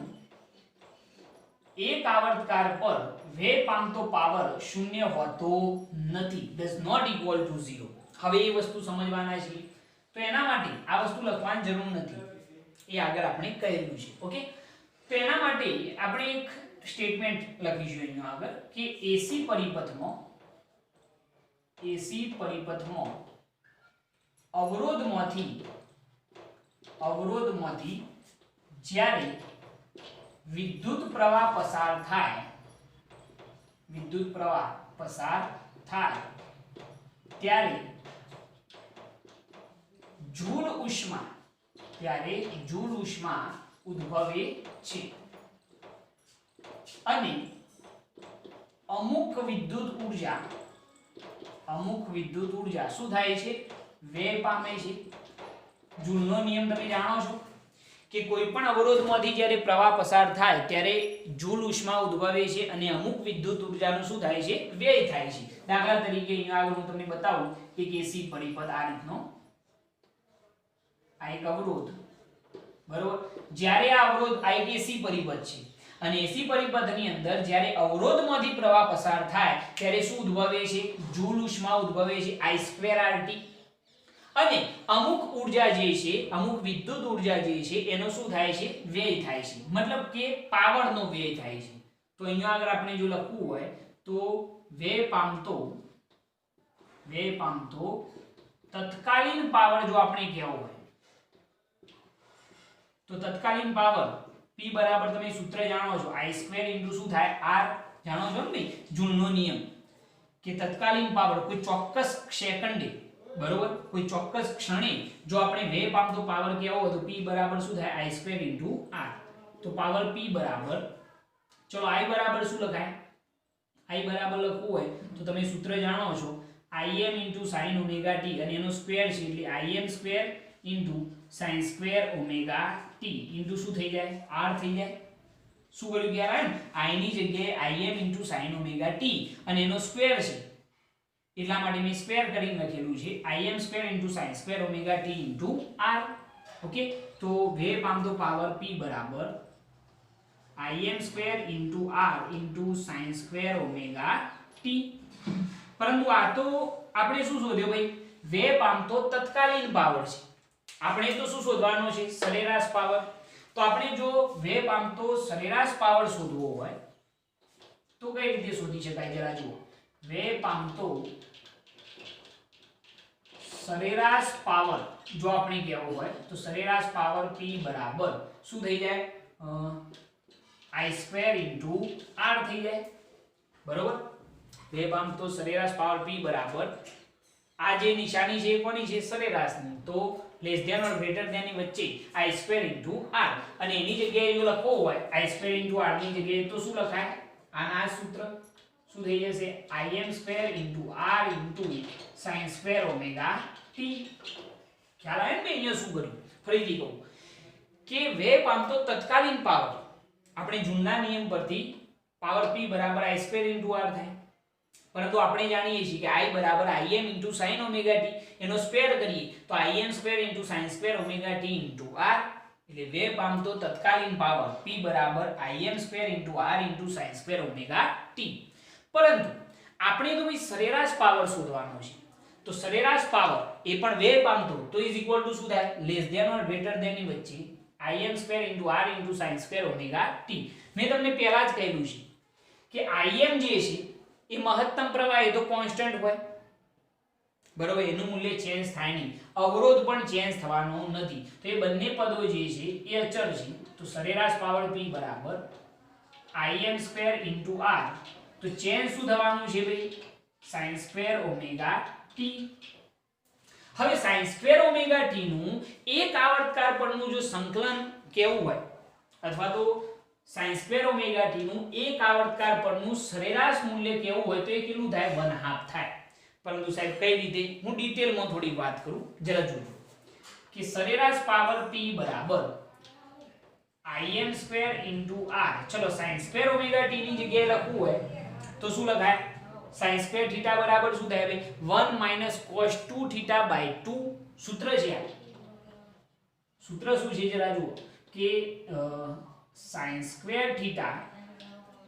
એક આવર્તકાળ પર વેવ પામતો પાવર 0 હોતો નથી. does not equal to 0. હવે એ વસ્તુ સમજવાના છે. તો એના માટે આ વસ્તુ લખવાની જરૂર નથી, એ આગળ આપણે કહેલું છે. ઓકે, તો એના માટે આપણે એક સ્ટેટમેન્ટ લખીશું અહીંયા આગળ કે એસી પરિપથમાં અવરોધમાંથી જ્યારે વિદ્યુત પ્રવાહ પસાર થાય ત્યારે જૂલ ઉષ્મા ઉદ્ભવે છે અને અમુક વિદ્યુત ઊર્જા શું થાય છે? વેવ પામે છે. જૂલનો નિયમ તમે જાણો છો કે કોઈ પણ અવરોધમાંથી જ્યારે પ્રવાહ પસાર થાય ત્યારે જૂલ ઉષ્મા ઉદ્ભવે છે અને અમુક વિદ્યુત ઊર્જાનું શું થાય છે? વ્યય થાય છે. દાખલા તરીકે અહીંયા આગળ હું તમને બતાવું કે એસી પરિપથ આ રીતનો, આ એક અવરોધ, બરોબર. જ્યારે આ અવરોધ આ એક એસી પરિપથ છે અને એસી પરિપથની અંદર જ્યારે અવરોધમાંથી પ્રવાહ પસાર થાય ત્યારે શું ઉદ્ભવે છે? જૂલ ઉષ્મા ઉદ્ભવે છે, I2RT. અને અમુક ઊર્જા જે છે, અમુક વિદ્યુત ઊર્જા જે છે એનો શું થાય છે? વ્યય થાય છે. મતલબ કે પાવરનો વ્યય થાય છે. તો અહીંયા આગળ આપણે જો લખવું હોય તો વ્યય પામતો તત્કાલીન પાવર જો આપણે કહેવો હોય તો તત્કાલીન પાવર P બરાબર તમે સૂત્ર જાણો છો, I2 શું થાય? R. જાણો છો ને ભાઈ જૂલનો નિયમ કે તત્કાલીન પાવર કોઈ ચોક્કસ સેકન્ડે, બરોબર, કોઈ ચોક્કસ ક્ષણે જો આપણે વેવ પામતો પાવર કહેવો હોય તો P બરાબર શું થાય? I2 R. તો પાવર P બરાબર, ચલો I બરાબર શું લખાય? I બરાબર લખવું હોય તો તમે સૂત્ર જાણો છો, Im sin omega t અને એનો સ્ક્વેર છે એટલે Im square sin square omega t into શું થઈ જાય? R થઈ જાય. શું કર્યું ખ્યાલ આવે ને? I ની જગ્યાએ Im sin omega t અને એનો સ્ક્વેર છે એટલા માટે મેં સ્ક્વેર કરીને લખેલું છે Im square sin square omega t R. Okay, તો વેવ પામતો પાવર P બરાબર Im square R sin square omega t. પરંતુ આ તો આપણે શું શોધ્યો ભાઈ? વેવ પામતો તત્કાલીન પાવર છે. આપણે તો શું શોધવાનો છે? સરેરાશ પાવર. તો આપણે જો વેવ પામતો સરેરાશ પાવર શોધવો હોય તો કઈ રીતે શોધી શકાય? જરા જુઓ. વેવ પામતો સરેરાશ પાવર જો આપણે કહેવો હોય તો સરેરાશ પાવર P બરાબર શું થઈ જાય? I2 R થઈ જાય, બરોબર. વેવ પામતો સરેરાશ પાવર P બરાબર આ જે નિશાની છે કોની છે? સરેરાશની. તો less than or greater than ની વચ્ચે I2 R અને એની જગ્યાએ જો લખવો હોય I2 R ની જગ્યાએ તો શું લખાય? આના સૂત્ર શું થઈ જશે? Im2 R sin square omega t. ખ્યાલ આવે ને અહીંયા શું કર્યું? ફરીથી કહું કે વેવ પામતો તત્કાલીન પાવર આપણે જૂના નિયમ પરથી પાવર P બરાબર I2 R થાય. પરંતુ આપણે જાણીએ છીએ કે I બરાબર Im sin omega t, એનો સ્ક્વેર કરીએ તો Im2 sin square omega t R. એટલે વેવ પામતો તત્કાલીન પાવર P બરાબર Im2 R sin square omega t. પરંતુ આપણે તો ભાઈ સરેરાશ પાવર શોધવાનો છે. તો સરેરાશ પાવર એ પણ વેવ પામતો તો ઇઝ ઇક્વલ ટુ શું થાય? Less than or greater than ની વચ્ચે im square into r into sin square omega t. મેં તમને પહેલા જ કહેલું છે કે im જે છે એ મહત્તમ પ્રવાહ એ તો કોન્સ્ટન્ટ હોય, બરોબર, એનું મૂલ્ય ચેન્જ થાય નહીં, અવરોધ પણ ચેન્જ થવાનો નથી, તો એ બંને પદો જે છે એ અચળ છે. તો સરેરાશ પાવર p બરાબર im સ્ક્વેર ઇન્ટુ r, તો ચેન્જ શું થવાનું છે ભાઈ, sin સ્ક્વેર ઓમેગા t. હવે sin સ્ક્વેર ઓમેગા t નું એક આવર્તકાળ પરનું જો સંકલન કેવું હોય અથવા તો sin સ્ક્વેર ઓમેગા t નું એક આવર્તકાળ પરનું સરેરાશ મૂલ્ય કેવું હોય તો એ કેટલું થાય, 1/2 થાય. પરંતુ સાહેબ કઈ રીતે, હું ડિટેલમાં થોડી વાત કરું, જરા જોજો કે સરેરાશ પાવર p બરાબર im સ્ક્વેર ઇન્ટુ r. ચલો sin સ્ક્વેર ઓમેગા t ની જગ્યાએ લખવું હોય તો શું લખાય, sin સ્ક્વેર થીટા બરાબર શું થાય ભાઈ, 1 - cos 2 થીટા બાય 2. સૂત્ર છે આ, સૂત્ર શું છે જરા જુઓ કે sin સ્ક્વેર થીટા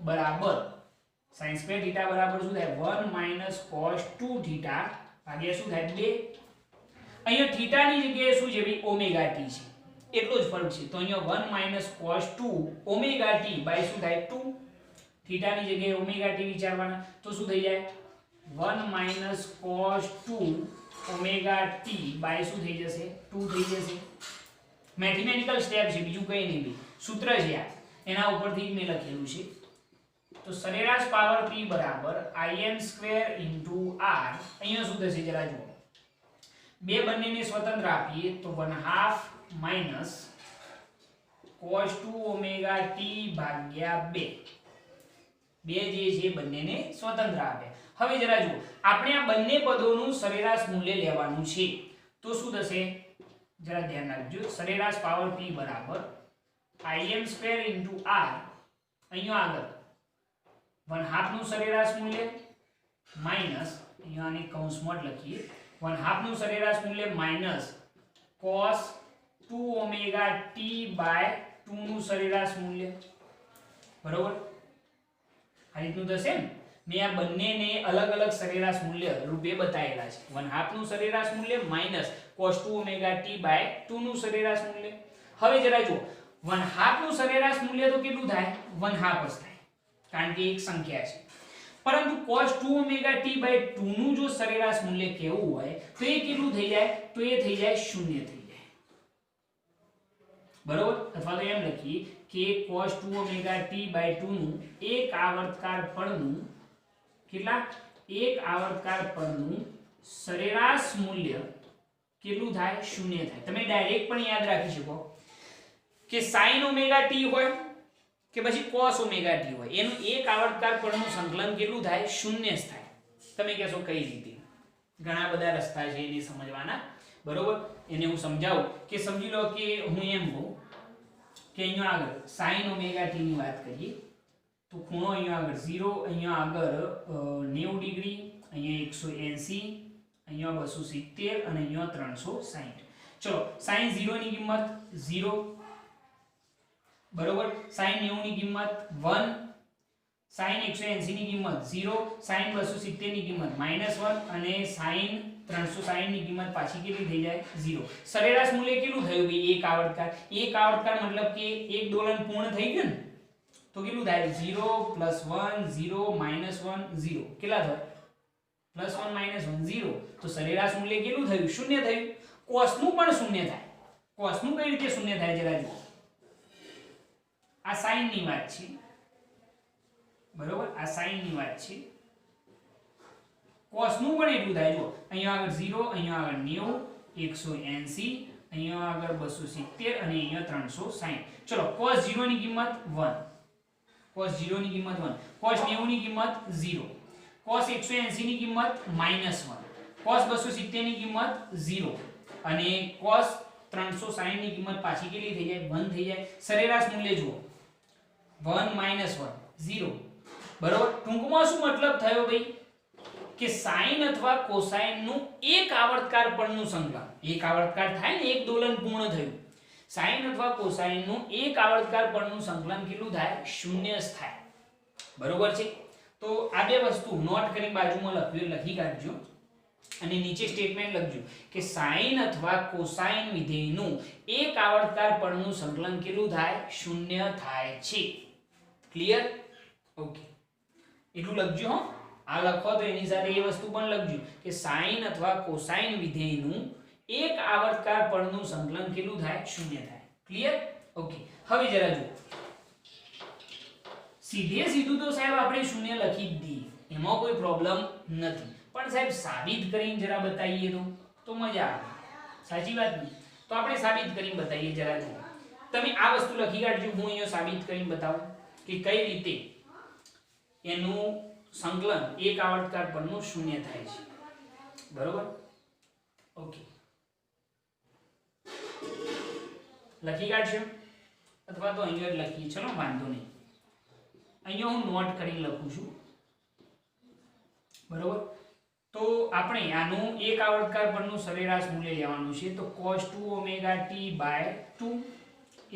બરાબર sin સ્ક્વેર થીટા બરાબર શું થાય, 1 - cos 2 થીટા ભાગ્યા શું થાય 2. અહીંયા થીટા ની જગ્યાએ શું છે ભાઈ, ઓમેગા t છે, એટલો જ ફરક છે. તો અહીંયા 1 - cos 2 ઓમેગા t બાય શું થાય 2. થીટા ની જગ્યાએ ઓમેગા t વિચારવાના તો શું થઈ જાય, 1 - cos 2 ઓમેગા t બાય શું થઈ જશે, 2 થઈ જશે. મેથેમેટિકલ સ્ટેપ છે, બીજું કંઈ નહીં ભાઈ, સૂત્ર છે આ, એના ઉપરથી જ મેં લખેલું છે. તો સરેરાશ પાવર p બરાબર im સ્ક્વેર ઇન્ટુ r. અહીંયા શું થશે જરા જુઓ, બે બંનેને સ્વતંત્ર આપીએ તો 1/2 માઈનસ cos 2 ઓમેગા t ભાગ્યા 2. બે જે છે બંનેને સ્વતંત્ર આપે. હવે જરા જુઓ, આપણે આ બંને પદોનું સરેરાશ મૂલ્ય લેવાનું છે તો શું થશે, જરા ધ્યાન રાખજો. સરેરાશ પાવર p બરાબર im સ્ક્વેર ઇન્ટુ r. અહીંયા આગળ 1/2 નું સરેરાશ મૂલ્ય માઈનસ, અહીંયા આને કૌંસમાં જ લખીએ, 1/2 નું સરેરાશ મૂલ્ય minus cos 2 omega t by 2 નું સરેરાશ મૂલ્ય, બરોબર. આ રીતનું થશે ને. મેં આ બંનેને અલગ અલગ સરેરાશ મૂલ્ય રૂપે બતાવેલા છે. 1/2 નું સરેરાશ મૂલ્ય minus cos 2 omega t by 2 નું સરેરાશ મૂલ્ય. હવે જરા જુઓ, 1/2 નું સરેરાશ મૂલ્ય તો કેટલું થાય, 1/2 જ થાય, કારણ કે એક સંખ્યા છે. પરંતુ cos 2 ઓમેગા t બાય 2 નું જો સરેરાશ મૂલ્ય કેવું હોય તો એ કેટલું થઈ જાય, તો એ થઈ જાય 0 થઈ જાય, બરોબર. અથવા તો એમ લખીએ કે cos 2 ઓમેગા t બાય 2 નું એક આવર્તકાળ પરનું કેટલા, એક આવર્તકાળ પરનું સરેરાશ મૂલ્ય કેટલું થાય, 0 થાય. તમે ડાયરેક્ટ પણ યાદ રાખી શકો કે sin ઓમેગા t હોય કે પછી cos ઓમેગા t હોય, એનું એક આવર્તકાળ પરનું સંકલન કેટલું થાય, 0 જ થાય. તમે કહેશો કઈ રીતે, ઘણા બધા રસ્તા છે એને સમજવાના, બરોબર. એને હું સમજાવું કે સમજી લો કે હું એમ કહું કે અહીંયા આગળ sin ઓમેગા t ની વાત કરીએ તો ખૂણો અહીંયા આગળ 0, અહીંયા આગળ 90 ડિગ્રી, અહીંયા 180, અહીંયા 270 અને અહીંયા 360. ચલો sin 0 ની કિંમત 0, બરોબર. sin 90 ની કિંમત 1, sin 180 ની કિંમત 0, sin 270 ની કિંમત -1 અને sin 360 ની કિંમત પાછી કેટલી થઈ જાય, 0. સરેરાશ મૂલ્ય કેટલું થયું ભાઈ, એક આવર્તકાળ. એક આવર્તકાળ મતલબ કે એક દોલન પૂર્ણ થઈ ગયું ને, તો કેટલું થાય, 0 + 1 0 -1 0. કેટલા થાય, +1 -1 0. તો સરેરાશ મૂલ્ય કેટલું થયું, 0 થયું. cos નું પણ 0 થાય. cos નું કઈ રીતે 0 થાય જરા જુઓ. આ sin ની વાત છે, બરોબર. આ sin ની વાત છે. cos નું પણ એટલું થાય. જો અહીંયા આગળ 0, અહીંયા આગળ 90, 180, અહીંયા આગળ 270 અને અહીંયા 360. ચલો cos 0 ની કિંમત 1, cos 0 ની કિંમત 1, cos 90 ની કિંમત 0, cos 180 ની કિંમત -1, cos 270 ની કિંમત 0 અને cos 360 ની કિંમત પાછી કેટલી થઈ જાય, 1 થઈ જાય. સરેરાશ મૂલ્ય જુઓ, 1 - 1 0, બરોબર. ટૂંકમાં શું મતલબ થયો ભાઈ કે sin અથવા cosine નું એક આવર્તકાળ પરનું સંકલન, એક આવર્તકાળ થાય ને, એક દોલન પૂર્ણ થયું, sin અથવા cosine નું એક આવર્તકાળ પરનું સંકલન કેટલું થાય, 0 જ થાય, બરોબર છે. તો આ બે વસ્તુ નોટ કરી બાજુમાં લખી કાઢજો. અને નીચે સ્ટેટમેન્ટ લખજો કે સાઇન અથવા કોસાઇન વિધેયનું એક આવર્તકાર પરનું સંકલન કેટલું થાય? 0 થાય છે. ક્લિયર? ઓકે, એટલું લખજો હો. આ લખો તો એની સાથે એ વસ્તુ પણ લખજો કે સાઇન અથવા કોસાઇન વિધેયનું એક આવર્તકાર પરનું સંકલન કેટલું થાય? 0 થાય. ક્લિયર? ઓકે, હવે જરા જુઓ. સીધે સીધું તો સાહેબ આપણે 0 લખી જ દઈએ, એમાં કોઈ પ્રોબ્લેમ નથી. પણ સાહેબ સાબિત કરીને જરા બતાવીએ તો મજા આવે. સાચી વાત ને? તો આપણે સાબિત કરીને બતાવીએ. જરા જુઓ, તમે આ વસ્તુ લખી કાઢજો, હું અહીંયા સાબિત કરીને બતાવું કે કઈ રીતે એનું સંકલન એક આવર્તકાર પરનું 0 થાય છે. બરોબર? ઓકે, લખી કાઢશો અથવા તો અહીંયા જ લખીએ. ચલો વાંધો નહીં, અહીંયા હું નોટ કરીને લખું છું. બરોબર? તો આપણે આનું એક આવર્તકાર પરનું સરેરાશ મૂલ્ય લેવાનું છે. તો cos 2ωt/2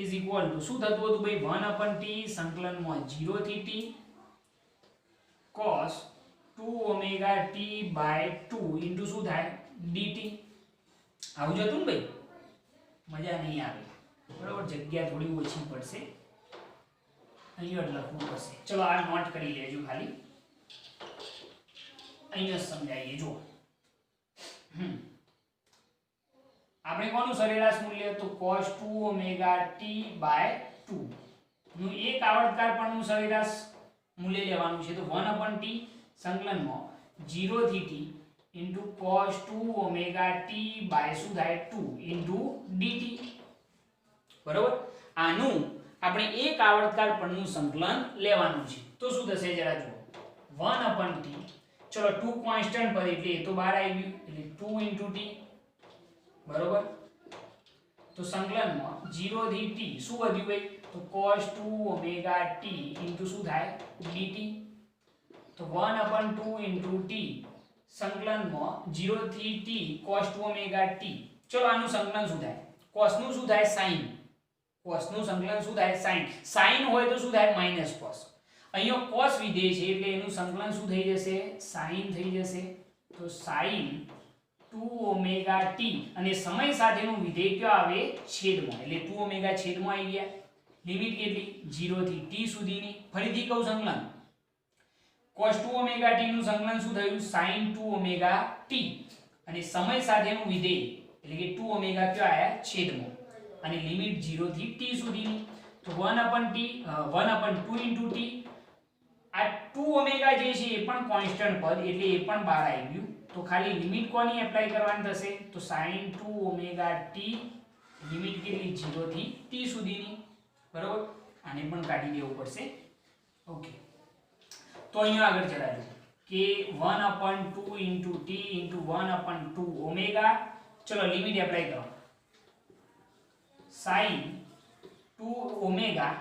is equal to શું થતું હતું ભાઈ? 1/t સંકલનમાં 0 થી t cos 2ωt/2 ઇન્ટુ શું થાય? dt. આવું જતું ને ભાઈ? મજા નહીં આવે. બરોબર? જગ્યા થોડી ઓછી પડશે, અહીંયા જ લખવું પડશે. ચલો આ નોટ કરી લેજો ખાલી, અહીંયા સમજાવીએ. જો આપણે કોનું સરેરાશ મૂલ્ય? તો cos 2ωt/2 નું એક આવર્તકાર પરનું સરેરાશ મૂલ્ય લેવાનું છે. તો 1/t સંકલનમાં 0 થી t ઇન્ટુ cos 2ωt/ શું થાય? 2 ઇન્ટુ dt. બરોબર? આનું આપણે એક આવર્તકાર પરનું સંકલન લેવાનું છે. તો શું થશે જરા જુઓ. 1/t, ચલો 2 કોન્સ્ટન્ટ પદ એટલે એ તો બહાર આવી ગયું, એટલે 2 ઇન્ટુ t. બરોબર? તો સંકલનમાં 0 થી t શું વધ્યું ભાઈ? તો cos 2ωt ઇન્ટુ શું થાય? dt. તો 1/2 ઇન્ટુ t સંકલનમાં 0 થી t cos 2ωt. ચલો આનું સંકલન શું થાય? cos નું શું થાય? sin. cos નું સંકલન શું થાય? sin. sin હોય તો શું થાય? Minus cos. અહીંયા cos વિધેય છે એટલે એનું સંકલન શું થઈ જશે? sin થઈ જશે. તો sin 2ωt અને સમય સાથેનું વિધેય કયો આવે? છેદમાં. એટલે 2ω છેદમાં આવી ગયા. લિમિટ કેટલી? 0 થી t સુધીની. ફરીથી કહું સંકલન. cos 2ωt નું સંકલન શું થયું? sin 2ωt અને સમય સાથેનું વિધેય એટલે કે 2ω કયો આયા? છેદમાં. અને લિમિટ 0 થી t સુધીની. તો 1/2 ઇન્ટુ t. આ 2ω જે છે એ પણ કોન્સ્ટન્ટ પદ એટલે એ પણ બહાર આવી ગયું. તો ખાલી લિમિટ કોની એપ્લાય કરવાની થશે? તો sin 2ωt લિમિટ કેટલી? 0 થી t સુધીની. બરોબર? આને પણ કાઢી દેવું પડશે. ઓકે, તો અહીંયા આગળ ચલાજો કે 1/2 ઇન્ટુ t ઇન્ટુ 1/2 ઓમેગા. ચલો લિમિટ એપ્લાય કરો. sin 2 ઓમેગા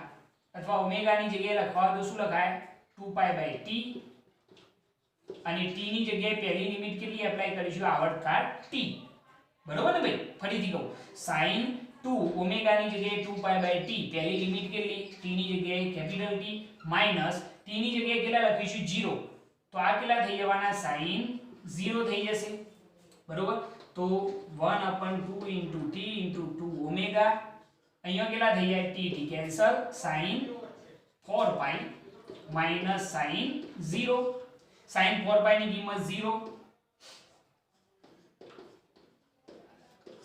અથવા ઓમેગાની જગ્યાએ લખવા તો શું લખાય? 2π/t અને t ની જગ્યાએ પહેલી લિમિટ કેટલી એપ્લાય કરીશું? આવર્તકાર t. બરોબર ને ભાઈ? ફરીથી કહું, sin 2 ઓમેગાની જગ્યાએ 2π/t પહેલી લિમિટ કેટલી? t ની જગ્યાએ કેપિટલ T માઈનસ t ની જગ્યાએ કેટલા લખીશું? 0. તો આ કેટલા થઈ જવાના? sin 0 થઈ જશે. બરોબર? તો 1/2 ઇન્ટુ t ઇન્ટુ 2 ઓમેગા. અહીંયા કેટલા થઈ જાય? t cancel. sin 4π minus sin 0. sin 4π ની કિંમત 0.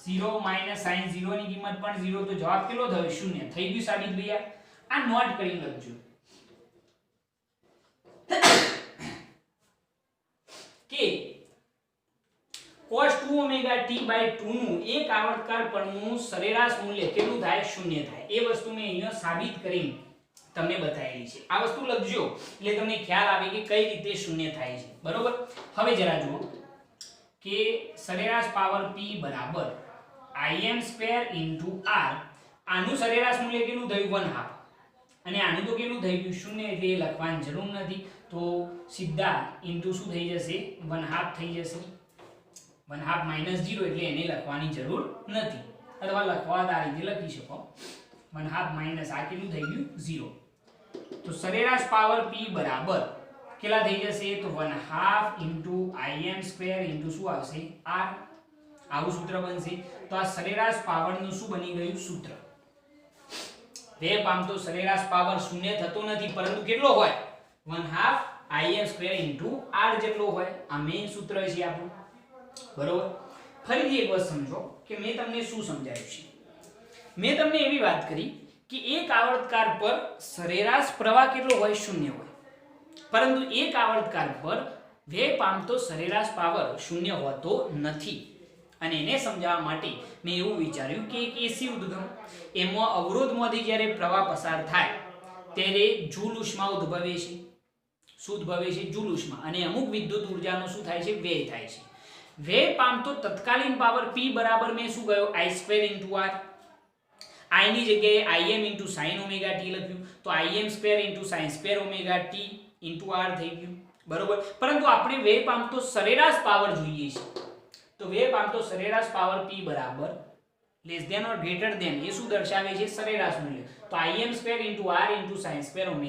0 માઈનસ sin 0 ની કિંમત પણ 0. તો જવાબ કેટલો થયો? 0. થઈ ગયું સાબિત ભૈયા? આ નોટ કરીને લખજો કે cos 2ωt/2 નું એક આવર્તકાર પરનું સરેરાશ મૂલ્ય કેટલું થાય? 0 થાય. એ વસ્તુ મેં અહીંયા સાબિત કરીને તમને બતાવેલી છે. આ વસ્તુ લખજો એટલે તમને ખ્યાલ આવે કે કઈ રીતે 0 થાય છે. બરોબર? હવે જરા જુઓ કે સરેરાશ પાવર p બરાબર im² * r. આનું સરેરાશ મૂલ્ય કેટલું થયું? 1/2. અને આનું તો કેટલું થઈ ગયું? 0. એટલે એ લખવાની જરૂર નથી. તો સીધા ઇન્ટુ શું થઈ જશે? 1/2 થઈ જશે. 1/2 માઈનસ 0 એટલે એને લખવાની જરૂર નથી. અથવા લખવા આ રીતે લખી શકો. 1/2 માઈનસ આ કેટલું થઈ ગયું? 0. તો સરેરાશ પાવર p બરાબર કેટલા થઈ જશે તો 1/2 Im² ઇન્ટુ શું આવશે r. આવું સૂત્ર બનશે. તો આ સરેરાશ પાવરનું શું બની ગયું સૂત્ર. વેવ પામતો સરેરાશ પાવર શૂન્ય થતો નથી પરંતુ કેટલો હોય 1/2 Im² r જેટલો હોય. આ મેઈન સૂત્ર છે આપણું. બરોબર. ફરીથી એક વાત સમજો કે મેં તમને શું સમજાવ્યું છે. મેં તમને એવી વાત કરી કે એક આવર્તકાર પર સરેરાશ પ્રવાહ કેટલો હોય શૂન્ય હોય, પરંતુ એક આવર્તકાર પર વેવ પામતો સરેરાશ પાવર શૂન્ય હોતો નથી. અને એને સમજાવવા માટે મેં એવું વિચાર્યું કે એક એસી ઉદ્ગમ, એમાં અવરોધમાંથી જ્યારે પ્રવાહ પસાર થાય ત્યારે જૂલ ઉષ્મા ઉદ્ભવે છે. શું ઉદ્ભવે છે જૂલ ઉષ્મા. અને અમુક વિદ્યુત ઉર્જાનો શું થાય છે વ્યય થાય છે. વ્યય પામતો તત્કાલીન પાવર P બરાબર મેં શું કહ્યું I² * r. I ની જગ્યાએ Im * sin ωt લખ્યું તો Im² * sin² ωt * r થઈ ગયું. બરોબર. પરંતુ આપણે વ્યય પામતો સરેરાશ પાવર જોઈએ છે. તો વેવ પામતો સરેરાશ પાવર P બરાબર less than or greater than એ શું દર્શાવે છે સરેરાશ મૂલ્ય. તો Im² * r * sin² ωt.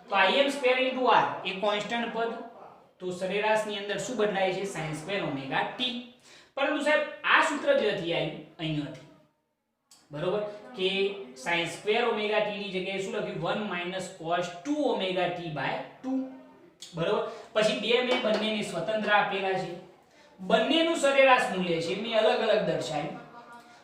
તો Im² * r એ કોન્સ્ટન્ટ પદ, તો સરેરાશની અંદર શું બદલાય છે sin² ωt. પરંતુ સાહેબ આ સૂત્ર જ નથી આવ્યું અહીંયાથી. બરોબર કે sin² ωt ની જગ્યાએ શું લખ્યું 1 - cos² ωt/2. બરોબર. પછી બે મેં બંનેને સ્વતંત્ર આપેલા છે. બંનેનું સરેરાશ મૂલ્ય છે મેં અલગ અલગ દર્શાવ્યું.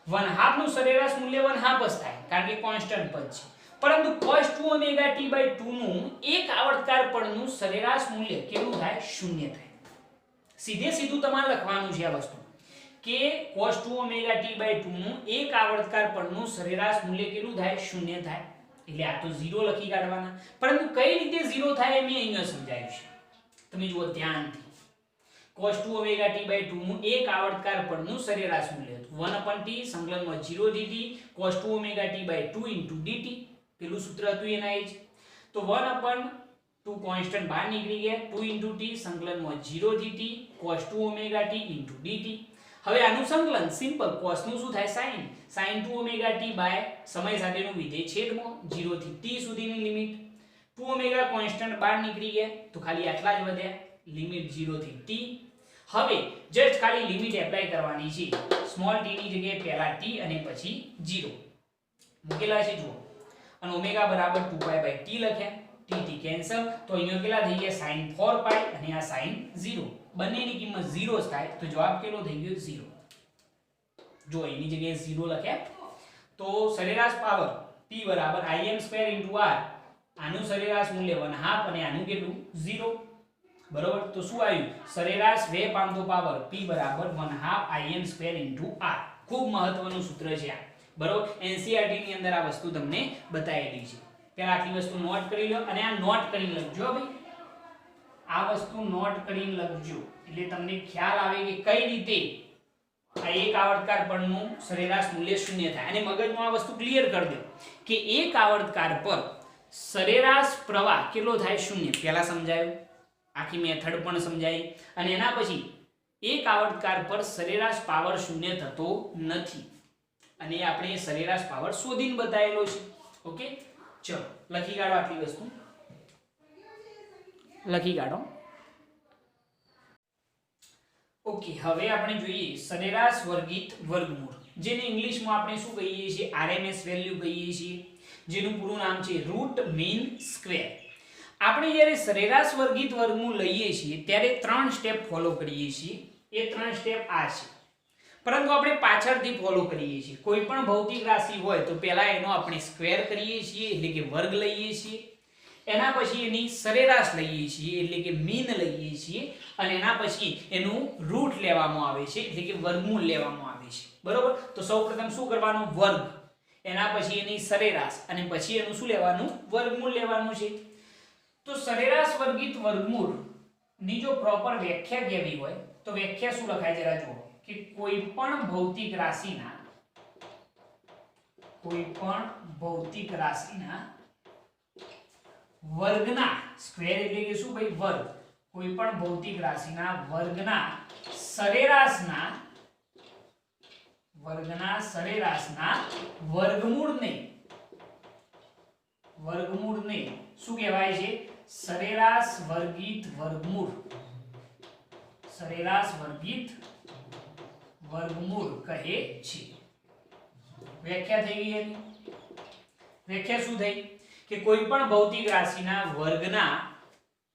1/2 નું સરેરાશ મૂલ્ય 1/2 જ થાય કારણ કે કોન્સ્ટન્ટ પદ છે. પરંતુ cos² ωt/2 નું એક આવર્તકાર પરનું સરેરાશ મૂલ્ય કેટલું થાય શૂન્ય થાય. સીધે સીધું તમારે લખવાનું છે આ વસ્તુ કે cos² ωt/2 નું એક આવર્તકાર પરનું સરેરાશ મૂલ્ય કેટલું થાય શૂન્ય થાય. એટલે આ તો 0 લખી કાઢવાના. પરંતુ કઈ રીતે 0 થાય એ મેં અહીંયા સમજાવ્યું છે. તમે જુઓ ધ્યાનથી. cos² ωt/2 નું એક આવર્તકાર પરનું સરેરાશ મૂલ્ય 1/t સંકલનમાં 0 થી t cos² ωt/2 * dt. પેલું સૂત્ર હતું એના એ જ. તો 1/2 કોન્સ્ટન્ટ બહાર નીકળી ગયા 2 * t સંકલનમાં 0 થી t cos² ωt * dt. હવે આનું સંકલન સિમ્પલ cos નું શું થાય sin 2 ωt સમય સાથેનું વિધેય છેદમાં 0 થી t સુધીની લિમિટ 2ω કોન્સ્ટન્ટ બહાર નીકળી ગયા તો ખાલી આટલા જ વધ્યા લિમિટ 0 થી t. હવે જસ્ટ ખાલી લિમિટ એપ્લાય કરવાની છે. સ્મોલ t ની જગ્યાએ પહેલા t અને પછી 0 મૂકેલા છે જુઓ. અને ઓમેગા બરાબર 2π/t લખ્યા. t t કેન્સલ તો અહીંયા કેટલા થઈ ગયા sin 4π અને આ sin 0. બંનેની કિંમત 0 જ થાય તો જવાબ કેટલો થઈ ગયો 0. જો એની જગ્યાએ 0 લખ્યા. તો સરેરાશ પાવર P બરાબર Im² * r. આનું સરેરાશ મૂલ્ય 1/2 અને આનું કેટલું 0. બરોબર. તો શું આવ્યું સરેરાશ વેવ પામતો પાવર P બરાબર 1/2 Im² * r. ખૂબ મહત્વનું સૂત્ર છે આ. બરોબર. NCERT ની અંદર આ વસ્તુ તમને બતાવેલી છે. પહેલા આટલી વસ્તુ નોટ કરી લો અને આ નોટ કરીને લખજો ભાઈ. આ વસ્તુ નોટ કરીને લખજો એટલે તમને ખ્યાલ આવે કે કઈ રીતે આ એક આવર્તકાર પરનું સરેરાશ મૂલ્ય શૂન્ય થાય. અને મગજમાં આ વસ્તુ ક્લિયર કરી દો કે એક આવર્તકાર પર સરેરાશ પ્રવાહ કેટલો થાય શૂન્ય. પહેલા સમજાયું, આખી મેથડ પણ સમજાઈ. અને એના પછી એક આવર્તકાર પર સરેરાશ પાવર શૂન્ય થતો નથી અને આપણે સરેરાશ પાવર શોધીને બતાવેલો છે. ઓકે ચલો લખી કાઢો આટલી વસ્તુ લખી કાઢો. ઓકે હવે આપણે જોઈએ સરેરાશ વર્ગિત વર્ગમૂળ, જેને ઇંગ્લિશમાં આપણે શું કહીએ છીએ RMS વેલ્યુ કહીએ છીએ, જેનું પૂરું નામ છે રૂટ મીન સ્ક્વેર. આપણે જ્યારે સરેરાશ વર્ગિત વર્ગમૂળ લઈએ છીએ ત્યારે 3 સ્ટેપ ફોલો કરીએ છીએ. એ 3 સ્ટેપ આ છે, પરંતુ આપણે પાછળથી ફોલો કરીએ છીએ. કોઈ પણ ભૌતિક રાશિ હોય તો પહેલા એનો આપણે સ્ક્વેર કરીએ છીએ એટલે કે વર્ગ લઈએ છીએ. એના પછી એની સરેરાશ લઈએ છીએ એટલે કે મીન લઈએ છીએ અને એના પછી એનું રૂટ લેવામાં આવે છે એટલે કે વર્ગમૂળ લેવામાં આવે છે. બરોબર. તો સૌપ્રથમ શું કરવાનું વર્ગ, એના પછી એની સરેરાશ અને પછી એનું શું લેવાનું વર્ગમૂળ લેવાનું છે. તો સરેરાશ વર્ગિત વર્ગમૂળ ની જો પ્રોપર વ્યાખ્યા કેવી હોય તો વ્યાખ્યા શું લખાય જરા જુઓ કે કોઈ પણ ભૌતિક રાશિના વર્ગના સ્ક્વેર એટલે કે શું ભાઈ વર્ગ, કોઈ પણ ભૌતિક રાશિના વર્ગના સરેરાશના વર્ગમૂળને શું કહેવાય છે સરેરાશ વર્ગિત વર્ગમૂળ, સરેરાશ વર્ગિત વર્ગમૂળ કહે છે. વ્યાખ્યા થઈ ગઈ એની. વ્યાખ્યા શું થઈ કે કોઈ પણ ભૌતિક રાશિના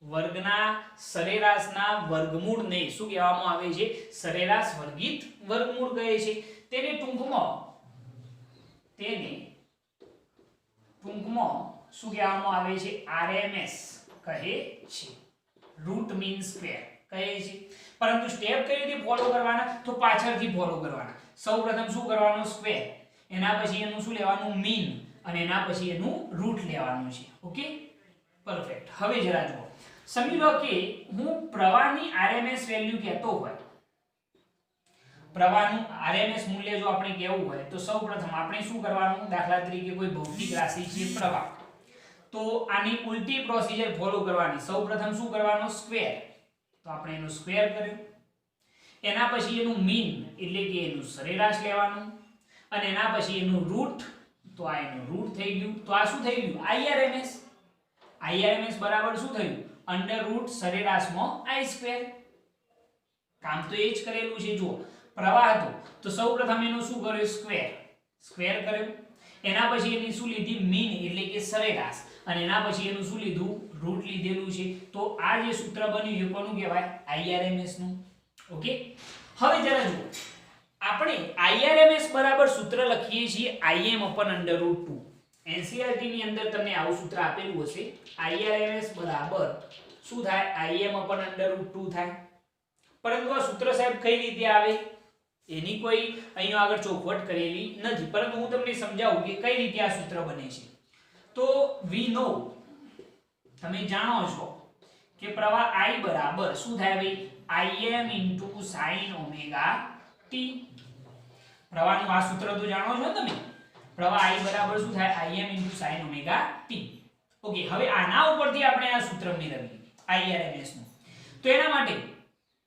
વર્ગના સરેરાશના વર્ગમૂળને શું કહેવામાં આવે છે? સરેરાશ વર્ગિત વર્ગમૂળ કહે છે. તેને ટૂંકમાં શું કહેવામાં આવે છે? RMS કહે છે. રૂટ મીન સ્ક્વેર કહે છે. પરંતુ સ્ટેપ કઈ રીતે ફોલો કરવાના? તો પાછળથી ફોલો કરવાના. સૌપ્રથમ શું કરવાનું? સ્ક્વેર, એના પછી એનું શું લેવાનું? મીન, અને એના પછી એનું રૂટ લેવાનું છે. Okay, perfect. હવે જરા જુઓ, સમજી લો કે હું પ્રવાહની RMS વેલ્યુ કહેતો હોય, પ્રવાહનું RMS મૂલ્ય જો આપણે કહેવું હોય તો સૌપ્રથમ આપણે શું કરવાનું? દાખલા તરીકે કોઈ ભૌતિક રાશિ છે પ્રવાહ, તો આની ઉલટી પ્રોસિજર ફોલો કરવાની. સૌપ્રથમ શું કરવાનું? સ્ક્વેર, તો આપણે એનું સ્ક્વેર કર્યું, એના પછી એનું મીન એટલે કે એનું સરેરાશ લેવાનું, અને એના પછી એનું રૂટ, તો આ એનું રૂટ થઈ ગયું. તો આ શું થઈ ગયું? IRMS. IRMS બરાબર શું થયું? અંડર રૂટ સરેરાશમાં I સ્ક્વેર. કામ તો એ જ કરેલું છે. જુઓ, પ્રવાહ હતો તો સૌપ્રથમ એનું શું કર્યું? સ્ક્વેર કર્યું, એના પછી એની શું લીધી? મીન એટલે કે સરેરાશ, અને એના પછી એનું શું લીધું? રૂટ લીધેલું છે. તો આ જે સૂત્ર બન્યું એ કોનું કહેવાય? IRMS નું. ઓકે, હવે જરા જુઓ, આપણે IRMS બરાબર સૂત્ર લખીએ છીએ Im/√2. NCERT ની અંદર તમને આવું સૂત્ર આપેલું હશે. IRMS બરાબર શું થાય? Im/√2 થાય. પરંતુ આ સૂત્ર સાહેબ કઈ રીતે આવે? એની કોઈ અહીંયા આગળ ચોખવટ કરેલી નથી, પરંતુ હું તમને સમજાવું કે કઈ રીતે આ સૂત્ર બને છે. તો we know, તમે જાણો છો કે પ્રવાહ I બરાબર શું થાય ભાઈ? Im * sin ωt. પ્રવાહનું આ સૂત્ર તો જાણો છો તમે. પ્રવાહ I બરાબર શું થાય? Im * sin ωt. ઓકે, હવે આના ઉપરથી આપણે આ સૂત્ર મેળવીએ IRMS નું. તો એના માટે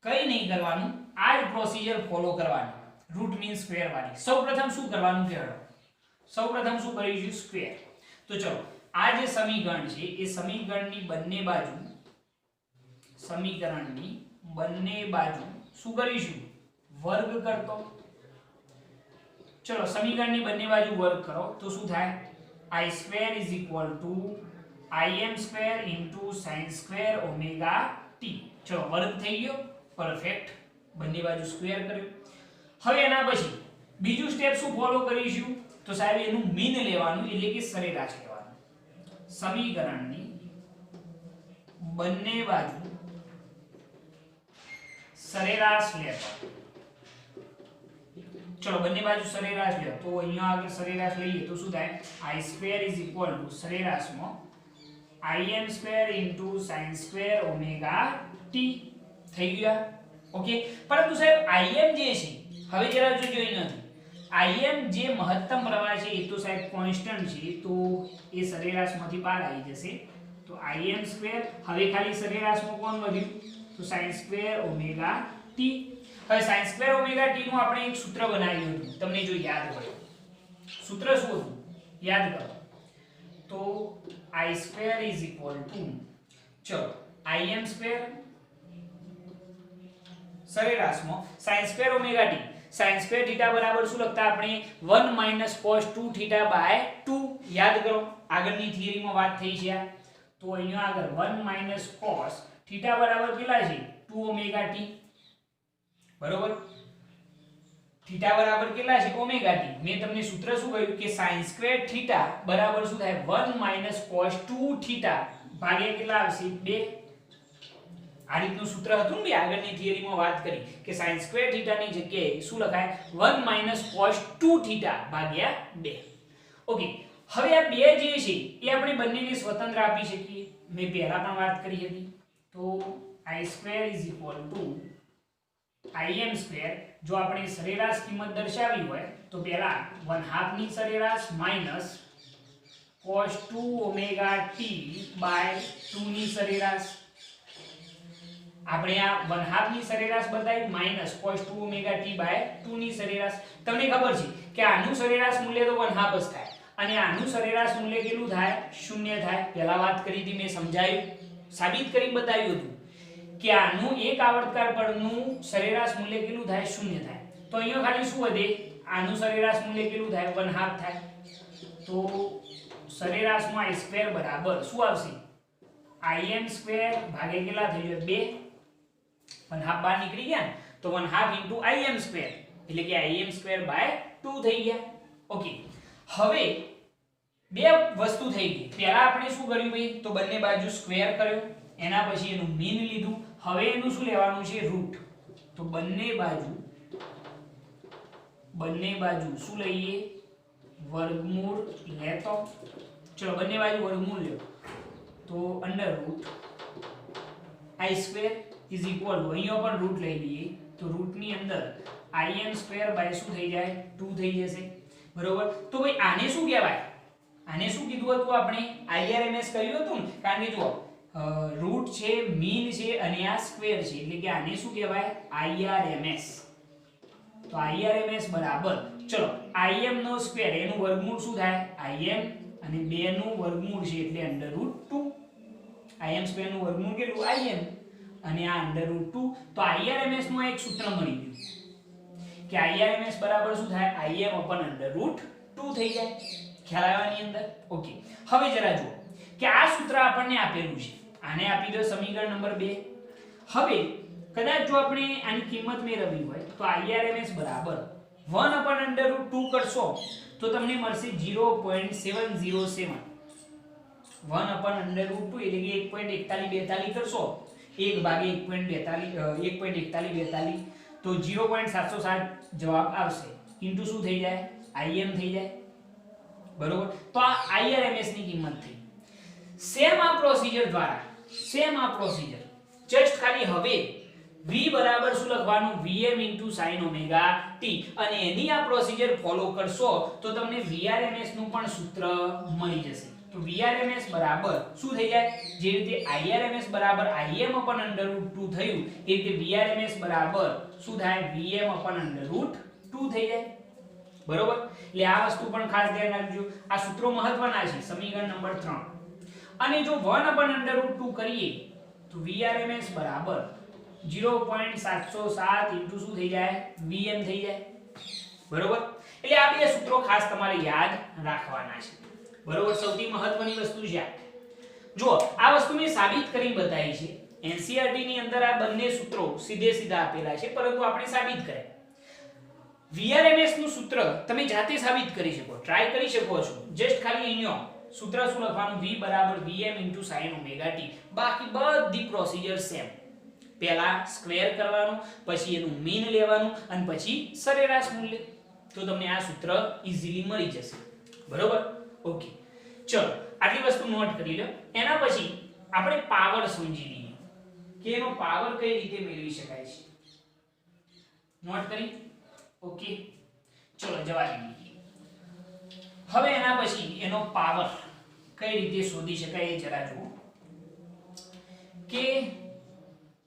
કઈ નહીં કરવાનું, આ જ પ્રોસિજર ફોલો કરવાની, રૂટ મીન સ્ક્વેર વાળી. સૌપ્રથમ શું કરવાનું છે? સૌપ્રથમ શું કરીશું? સ્ક્વેર. તો ચલો, આ જે સમીકરણ છે એ સમીકરણની બંને બાજુ શું કરીશું? વર્ગ કરતો. ચલો, સમીકરણની બંને બાજુ વર્ગ કરો તો શું થાય? I² = Im² * sin² ωt. ચલો, વર્ગ થઈ ગયો. પરફેક્ટ. બંને બાજુ સ્ક્વેર કર્યું. હવે એના પછી બીજું સ્ટેપ શું ફોલો કરીશું? તો સાહેબ એનું મીન લેવાનું એટલે કે સરેરાશ લેવાનું. સમીકરણની બંને બાજુ સરેરાશ લેતો. ચલો, બંને બાજુ સરેરાશ લ્યો તો અહીંયા આગળ સરેરાશ લઈએ તો શું થાય? I² = સરેરાશમાં Im² * sin² ωt થઈ ગયા. ઓકે, પરંતુ સાહેબ Im જે છે, હવે જરા જોજો નથી, Im જે મહત્તમ પ્રવાહ છે એ તો સાહેબ કોન્સ્ટન્ટ છે, તો એ સરેરાશમાંથી બહાર આવી જશે. તો Im² હવે ખાલી સરેરાશમાં કોણ વધ્યું? તો sin² ωt. હવે sin² ωt નું આપણે એક સૂત્ર બનાવ્યું હતું, તમને જો યાદ હોય. સૂત્ર શું હતું? યાદ કરો. તો I² = ચલો Im² સરેરાશમાં sin² ωt. sin² θ બરાબર શું લખતા આપણે? 1 - cos 2θ/2. યાદ કરો, આગળની થિયરીમાં વાત થઈ છે આ. તો અહીંયા આગળ 1 - cos θ બરાબર કેટલા છે? 2ωt. બરોબર, θ બરાબર કેટલા છે? ωt. મેં તમને સૂત્ર શું કહ્યું કે sin² θ બરાબર શું થાય? 1 - cos 2θ ભાગ્યા કેટલા આવશે? 2. આ રીતનું સૂત્ર હતું ને આગળની થિયરીમાં વાત કરી કે sin² θ ની જગ્યાએ શું લખાય? 1 - cos 2θ ભાગ્યા 2. ઓકે, હવે આ બે જે છે એ આપણે બંનેને સ્વતંત્ર આપી શકીએ. મેં પહેલા પણ વાત કરી હતી. તો I² = Im². જો આપણે સરેરાશ કિંમત દર્શાવી હોય તો પહેલા 1/2 ની સરેરાશ માઈનસ cos 2ωt/2 ની સરેરાશ. આપણે આ 1/2 ની સરેરાશ બતાવી માઈનસ cos 2ωt/2 ની સરેરાશ. તમને ખબર છે કે આનું સરેરાશ મૂલ્ય તો 1/2 જ થાય, અને આનું સરેરાશ મૂલ્ય કેટલું થાય? 0 થાય. પહેલા વાત કરી હતી, મેં સમજાયું. સાબિત કરી બતાવ્યું હતું કે આનું એક આવર્તકાર પરનું સરેરાશ મૂલ્ય કેટલું થાય? 0 થાય. તો અહીંયા ખાલી શું વધે? આનું સરેરાશ મૂલ્ય કેટલું થાય? 1/2 થાય. તો સરેરાશમાં i સ્ક્વેર બરાબર શું આવશે? im સ્ક્વેર ભાગે કેટલા થઈ જાય? 2. 1/2 બહાર નીકળી ગયા ને, તો 1/2 im સ્ક્વેર એટલે કે im સ્ક્વેર બાય 2 થઈ ગયા. ઓકે, હવે બે વસ્તુ થઈ ગઈ. પહેલા આપણે શું કર્યું ભાઈ? તો બંને બાજુ સ્ક્વેર કર્યો, એના પછી એનું મીન લીધું. હવે એનું શું લેવાનું છે? રૂટ. તો બંને બાજુ શું લઈએ? વર્ગમૂળ લેતો. ચલો બંને બાજુ વર્ગમૂળ લ્યો. તો under route i square is equal to, અહીંયા પણ રૂટ લઈ લઈએ તો રૂટ ની અંદર im સ્ક્વેર બાય શું થઈ જાય? 2 થઈ જશે. બરોબર. તો ભાઈ આને શું કહેવાય? આને શું કીધું હતું આપણે? irms કર્યું હતું ને, કારણ કે જો રૂટ છે, મીન છે અને આ સ્ક્વેર છે એટલે કે આને શું કહેવાય? irms. તો irms બરાબર, ચલો im નો સ્ક્વેર એનું વર્ગમૂળ શું થાય? im અને 2 નું વર્ગમૂળ છે એટલે અંડર રૂટ 2. im સ્ક્વેર નું વર્ગમૂળ કેટલું? im અને આ અંડર રૂટ 2. તો irms નું એક સૂત્ર મળી ગયું કે irms બરાબર શું થાય? im upon અંડર રૂટ 2 થઈ જાય. ખ્યાલ આવ્યાની અંદર? ઓકે, હવે જરા જુઓ કે આ સૂત્ર આપણને આપેલું છે. આને આપી દો સમીકરણ નંબર 2. હવે કદાચ જો આપણે આની કિંમત મેળવવી હોય તો irms બરાબર 1 upon અંડર રૂટ 2 કરશો તો તમને મળશે 0.707. 1 upon અંડર રૂટ 2 એટલે કે 1.4142 કરશો, 1 ભાગે 1.4142 તો 0.707 જવાબ આવશે. ઇન્ટુ શું થઈ જાય? im થઈ જાય. બરોબર. તો આ irms ની કિંમત થઈ. સેમ આ પ્રોસિજર જસ્ટ ખાલી હવે v બરાબર શું લખવાનું? vm sin omega t. અને એની આ પ્રોસિજર ફોલો કરશો તો તમને vrms નું પણ સૂત્ર મળી જશે. તો vrms બરાબર શું થઈ જાય? જે રીતે irms બરાબર im upon under root 2 થયું એ રીતે vrms બરાબર શું થાય? vm upon under root 2 થઈ જાય. બરોબર. એટલે આ વસ્તુ પણ ખાસ ધ્યાન રાખજો. આ સૂત્રો મહત્વના છે. સમીકરણ નંબર 3. અને જો 1 upon under root 2 કરીએ તો vrms બરાબર 0.707 ઇન્ટુ શું થઈ જાય? vm થઈ જાય. બરોબર. એટલે આ બે સૂત્રો ખાસ તમારે યાદ રાખવાના છે. બરોબર. સૌથી મહત્વની વસ્તુ છે જો આ વસ્તુ મેં સાબિત કરી બતાવી છે. NCERT ની અંદર આ બંને સૂત્રો સીધા આપેલા છે, પરંતુ આપણે સાબિત કર્યા. vrms નું સૂત્ર તમે જાતે સાબિત કરી શકો, ટ્રાય કરી શકો છો. જસ્ટ ખાલી અહીંયા સૂત્ર શું લખવાનું? v બરાબર vm sin omega t. બાકી બધી પ્રોસિજર સેમ. પહેલા સ્ક્વેર કરવાનું, પછી એનું મીન લેવાનું અને પછી સરેરાશ મૂલ્ય. તો તમને આ સૂત્ર ઈઝીલી મળી જશે. બરોબર. ઓકે, ચલો આટલી વસ્તુ નોટ કરી લો. એના પછી આપણે પાવર સમજી લઈએ કે એનો પાવર કઈ રીતે મેળવી શકાય છે. નોટ કરી? ઓકે, ચલો જવા દઈએ. હવે એના પછી એનો પાવર કઈ રીતે શોધી શકાય એ જરા જુઓ કે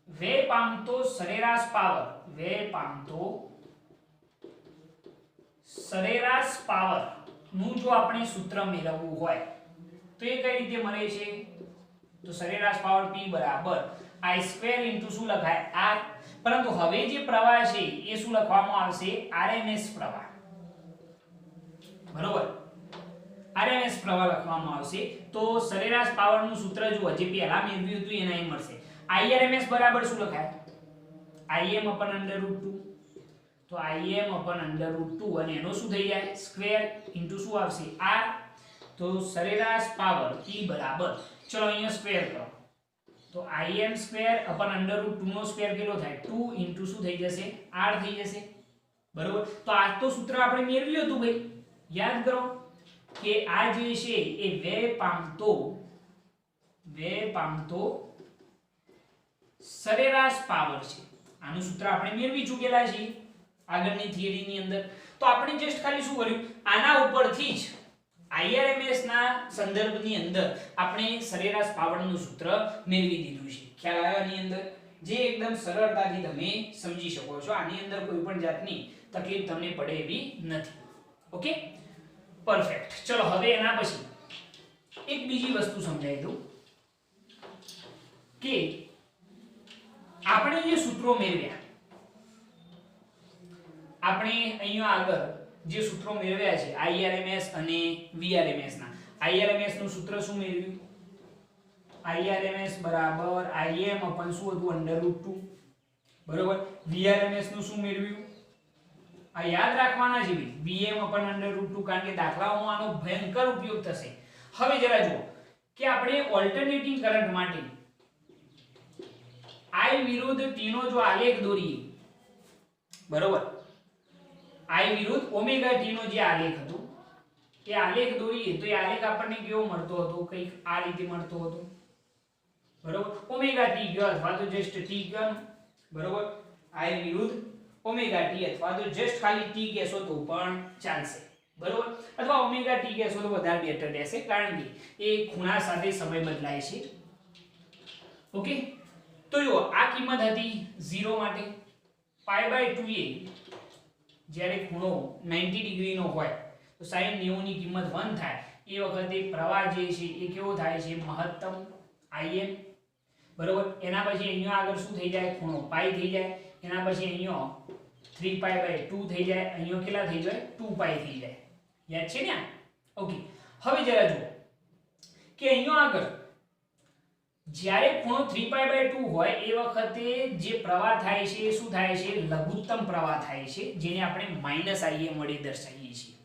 વ્યય પામતો સરેરાશ પાવર નું જો આપણે સૂત્ર મેળવવું હોય તો એ કઈ રીતે મળે છે? તો સરેરાશ પાવર P બરાબર I સ્ક્વેર ઇન્ટુ શું લખાય? R. પરંતુ હવે જે પ્રવાહ છે એ શું લખવામાં આવશે? RMS પ્રવાહ. બરોબર. RMS પ્રવાહ લખવામાં આવશે. તો સરેરાશ પાવર નું સૂત્ર જુઓ, જે પહેલા મેળવ્યું હતું એના અહીં મળશે. IRMS બરાબર શું લખાય? im upon under root 2. તો im upon under root 2 અને એનો શું થઈ જાય? સ્ક્વેર ઇન્ટુ શું આવશે? R. તો સરેરાશ પાવર P બરાબર, ચલો અહીંયા સ્ક્વેર કરો તો im square upon under root 2 નો સ્ક્વેર કેટલો થાય? 2 ઇન્ટુ શું થઈ જશે? R થઈ જશે. બરોબર. તો આ તો સૂત્ર આપણે મેળવ્યું હતું ભાઈ, યાદ કરો કે આ જે છે એ વ્યય પામતો સરેરાશ પાવર છે. આનું સૂત્ર આપણે મેળવી ચૂકેલા છીએ આગળની થિયરીની અંદર. તો આપણે જસ્ટ ખાલી શું કર્યું? આના ઉપરથી જ IRMS ના સંદર્ભની અંદર આપણે સરેરાશ પાવરનું સૂત્ર મેળવી દીધું છે. ખ્યાલ આવ્યાની અંદર? જે એકદમ સરળતાથી તમે સમજી શકો છો. આની અંદર કોઈ પણ જાતની તકલીફ તમને પડે એવી નથી. Okay, perfect. ચલો હવે એના પછી એક બીજી વસ્તુ સમજાવી દઉં કે આપણે જે સૂત્રો મેળવ્યા, આપણે અહીંયા આગળ જે સૂત્રો મેળવ્યા છે IRMS અને VRMS ના, IRMS નું સૂત્ર શું મેળવ્યું? IRMS બરાબર Im upon શું હતું √2 બરોબર. VRMS નું શું મેળવ્યું? આ યાદ રાખવાના છે ભાઈ, Vm upon √2, કારણ કે દાખલાઓમાં આનો ભયંકર ઉપયોગ થશે. હવે જરા જુઓ કે આપણે ઓલ્ટરનેટિંગ કરંટ માટે I વિરુદ્ધ t નો જો આલેખ દોરીએ બરોબર, I વિરુદ્ધ ઓમેગા t નો જે આલેખ હતો એ આલેખ દોરીએ તો એ આલેખ આપણને કેવો મળતો હતો? કંઈક આ રીતે મળતો હતો બરોબર. ઓમેગા t ગયો અથવા તો જસ્ટ t ગયો બરોબર. I વિરુદ્ધ ઓમેગા t અથવા તો જસ્ટ ખાલી t કહેશો તો પણ ચાલશે બરોબર, અથવા ઓમેગા t કહેશો તો વધારે બેટર રહેશે, કારણ કે એ ખૂણા સાથે સમય બદલાય છે. ઓકે, તો જો આ કિંમત હતી 0 માટે, π/2 એ જ્યારે ખૂણો 90 ડિગ્રી નો હોય તો sin 90 ની કિંમત 1 થાય, એ વખતે પ્રવાહ જે છે એ કેવો થાય છે? મહત્તમ Im બરોબર. એના પછી અહીંયા આગળ શું થઈ જાય? ખૂણો π થઈ જાય. એના પછી અહીંયા 3π/2 થઈ જાય, અહીંયા કેટલા થઈ જાય? 2π થઈ જાય. યાદ છે ને? ઓકે, હવે જરા જુઓ કે અહીંયા આગળ જ્યારે ખૂણો 3π/2 હોય એ વખતે જે પ્રવાહ થાય છે એ શું થાય છે? લઘુત્તમ પ્રવાહ થાય છે, જેને આપણે -Im વડે દર્શાવીએ છીએ.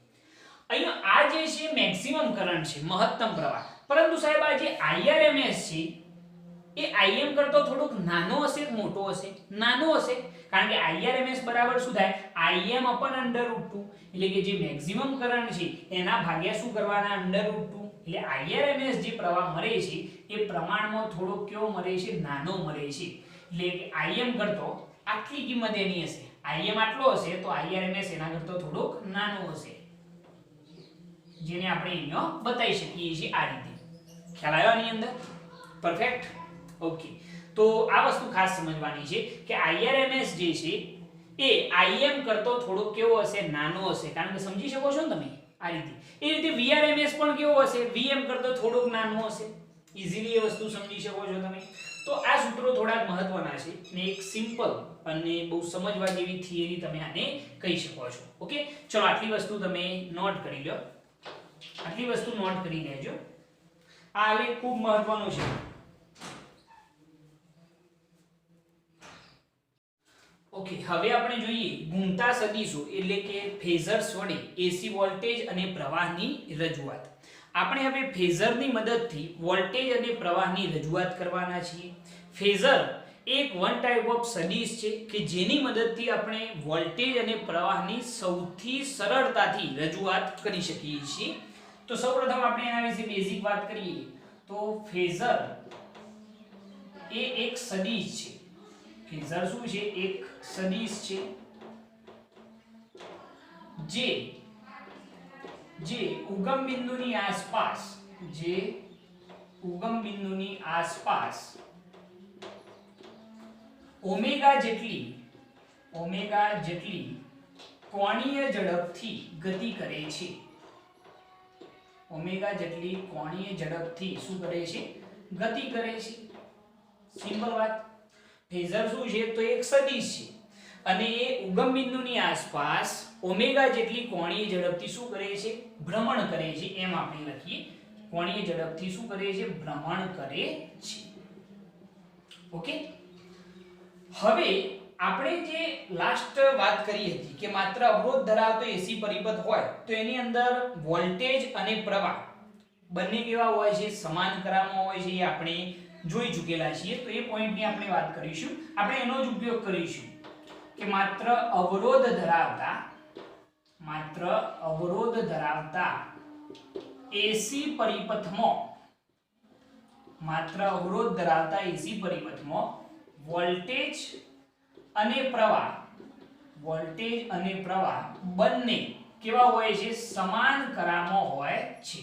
અહીંયા આ જે છે મેક્સિમમ કરંટ છે, મહત્તમ પ્રવાહ. પરંતુ સાહેબ આ જે IRMS છે એ Im કરતો થોડોક નાનો હશે કે મોટો હશે? નાનો હશે, કારણ કે IRMS બરાબર શું થાય? Im upon √2, એટલે કે જે મેક્સિમમ કરંટ છે એના ભાગ્યા શું કરવાના? √2. એટલે IRMS જે પ્રવાહ મળે છે એ પ્રમાણમાં થોડો કેવો મળે છે? નાનો મળે છે. એટલે કે Im કરતો આટલી કિંમત એની હશે, Im આટલો હશે તો IRMS એના કરતો થોડોક નાનો હશે, જેને આપણે અહીંયા બતાવી શકીએ છીએ આ રીતે. ખ્યાલ આવ્યો આની અંદર? પરફેક્ટ. ઓકે, તો આ વસ્તુ ખાસ સમજવાની છે કે IRMS જે છે એ Im કરતો થોડો કેવો હશે? નાનો હશે, કારણ કે સમજી શકો છો ને તમે આ રીતે. એ રીતે VRMS પણ કેવો હશે? Vm કરતો થોડોક નાનો હશે. ઈઝીલી એ વસ્તુ સમજી શકો છો તમે. તો આ સૂત્રો થોડાક મહત્વના છે ને એક સિમ્પલ અને બહુ સમજવા જેવી થિયરી તમે આને કહી શકો છો. ઓકે, ચલો આટલી વસ્તુ તમે નોટ કરી લો, આટલી વસ્તુ નોટ કરી લેજો. આ આલેખ ખૂબ મહત્વનો છે. ઓકે, હવે આપણે જોઈએ ગુણતા સદિશો એટલે કે ફેઝર્સ વડે AC વોલ્ટેજ અને પ્રવાહની રજૂઆત. આપણે હવે ફેઝરની મદદથી વોલ્ટેજ અને પ્રવાહની રજૂઆત કરવાના છીએ. ફેઝર એક વન ટાઈપ ઓફ સદિશ છે કે જેની મદદથી આપણે વોલ્ટેજ અને પ્રવાહની સૌથી સરળતાથી રજૂઆત કરી શકીએ છીએ. તો સૌપ્રથમ આપણે એના વિશે બેઝિક વાત કરીએ તો ફેઝર એ એક સદિશ છે. ફેઝર શું છે? એક સદિશ છે જે ઉગમ બિંદુની આસપાસ ઓમેગા જેટલી કોણીય ઝડપથી ગતિ કરે છે. ઓમેગા જેટલી કોણીય ઝડપથી શું કરે છે? ગતિ કરે છે. સિમ્પલ વાત. ફેઝર શું છે? તો એક સદિશ છે અને એ ઉગમ બિંદુની આસપાસ ઓમેગા જેટલી કોણીય ઝડપથી શું કરે છે? ભ્રમણ કરે છે. એમ આપણે લખીએ, કોણીય ઝડપથી શું કરે છે? ભ્રમણ કરે છે. ઓકે, હવે આપણે જે લાસ્ટ વાત કરી હતી કે માત્ર અવરોધ ધરાવતો AC પરિપથ હોય તો એની અંદર વોલ્ટેજ અને પ્રવાહ બંને કેવા હોય છે? સમાન ક્રમમાં હોય છે. એ આપણે જોઈ ચૂકેલા છીએ, તો એ પોઈન્ટની આપણે વાત કરીશું. આપણે એનો જ ઉપયોગ કરીશું કે માત્ર અવરોધ ધરાવતા AC પરિપથમાં વોલ્ટેજ અને પ્રવાહ બંને કેવા હોય છે? સમાન ક્રમમાં હોય છે.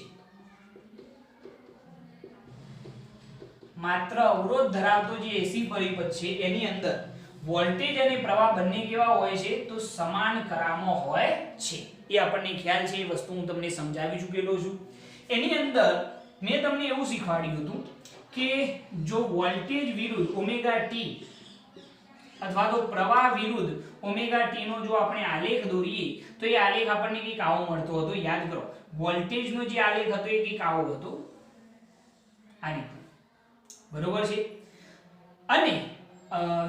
માત્ર અવરોધ ધરાવતો જે AC પરિપથ છે એની અંદર વોલ્ટેજ અને પ્રવાહ બંને કેવા હોય છે? તો સમાન ક્રમમાં હોય છે. એ આપણને ખ્યાલ છે, એ વસ્તુ હું તમને સમજાવી ચૂકેલો છું. એની અંદર મેં તમને એવું શીખવાડ્યું હતું કે જો વોલ્ટેજ વિરુદ્ધ ઓમેગા ટી અથવા તો પ્રવાહ વિરુદ્ધ ઓમેગા ટી નો જો આપણે આલેખ દોરીએ તો એ આલેખ આપણને કંઈક આવો મળતો હતો. યાદ કરો, વોલ્ટેજ નો જે આલેખ હતો એ કંઈક આવો હતો, આ રીતે. બરોબર છે. અને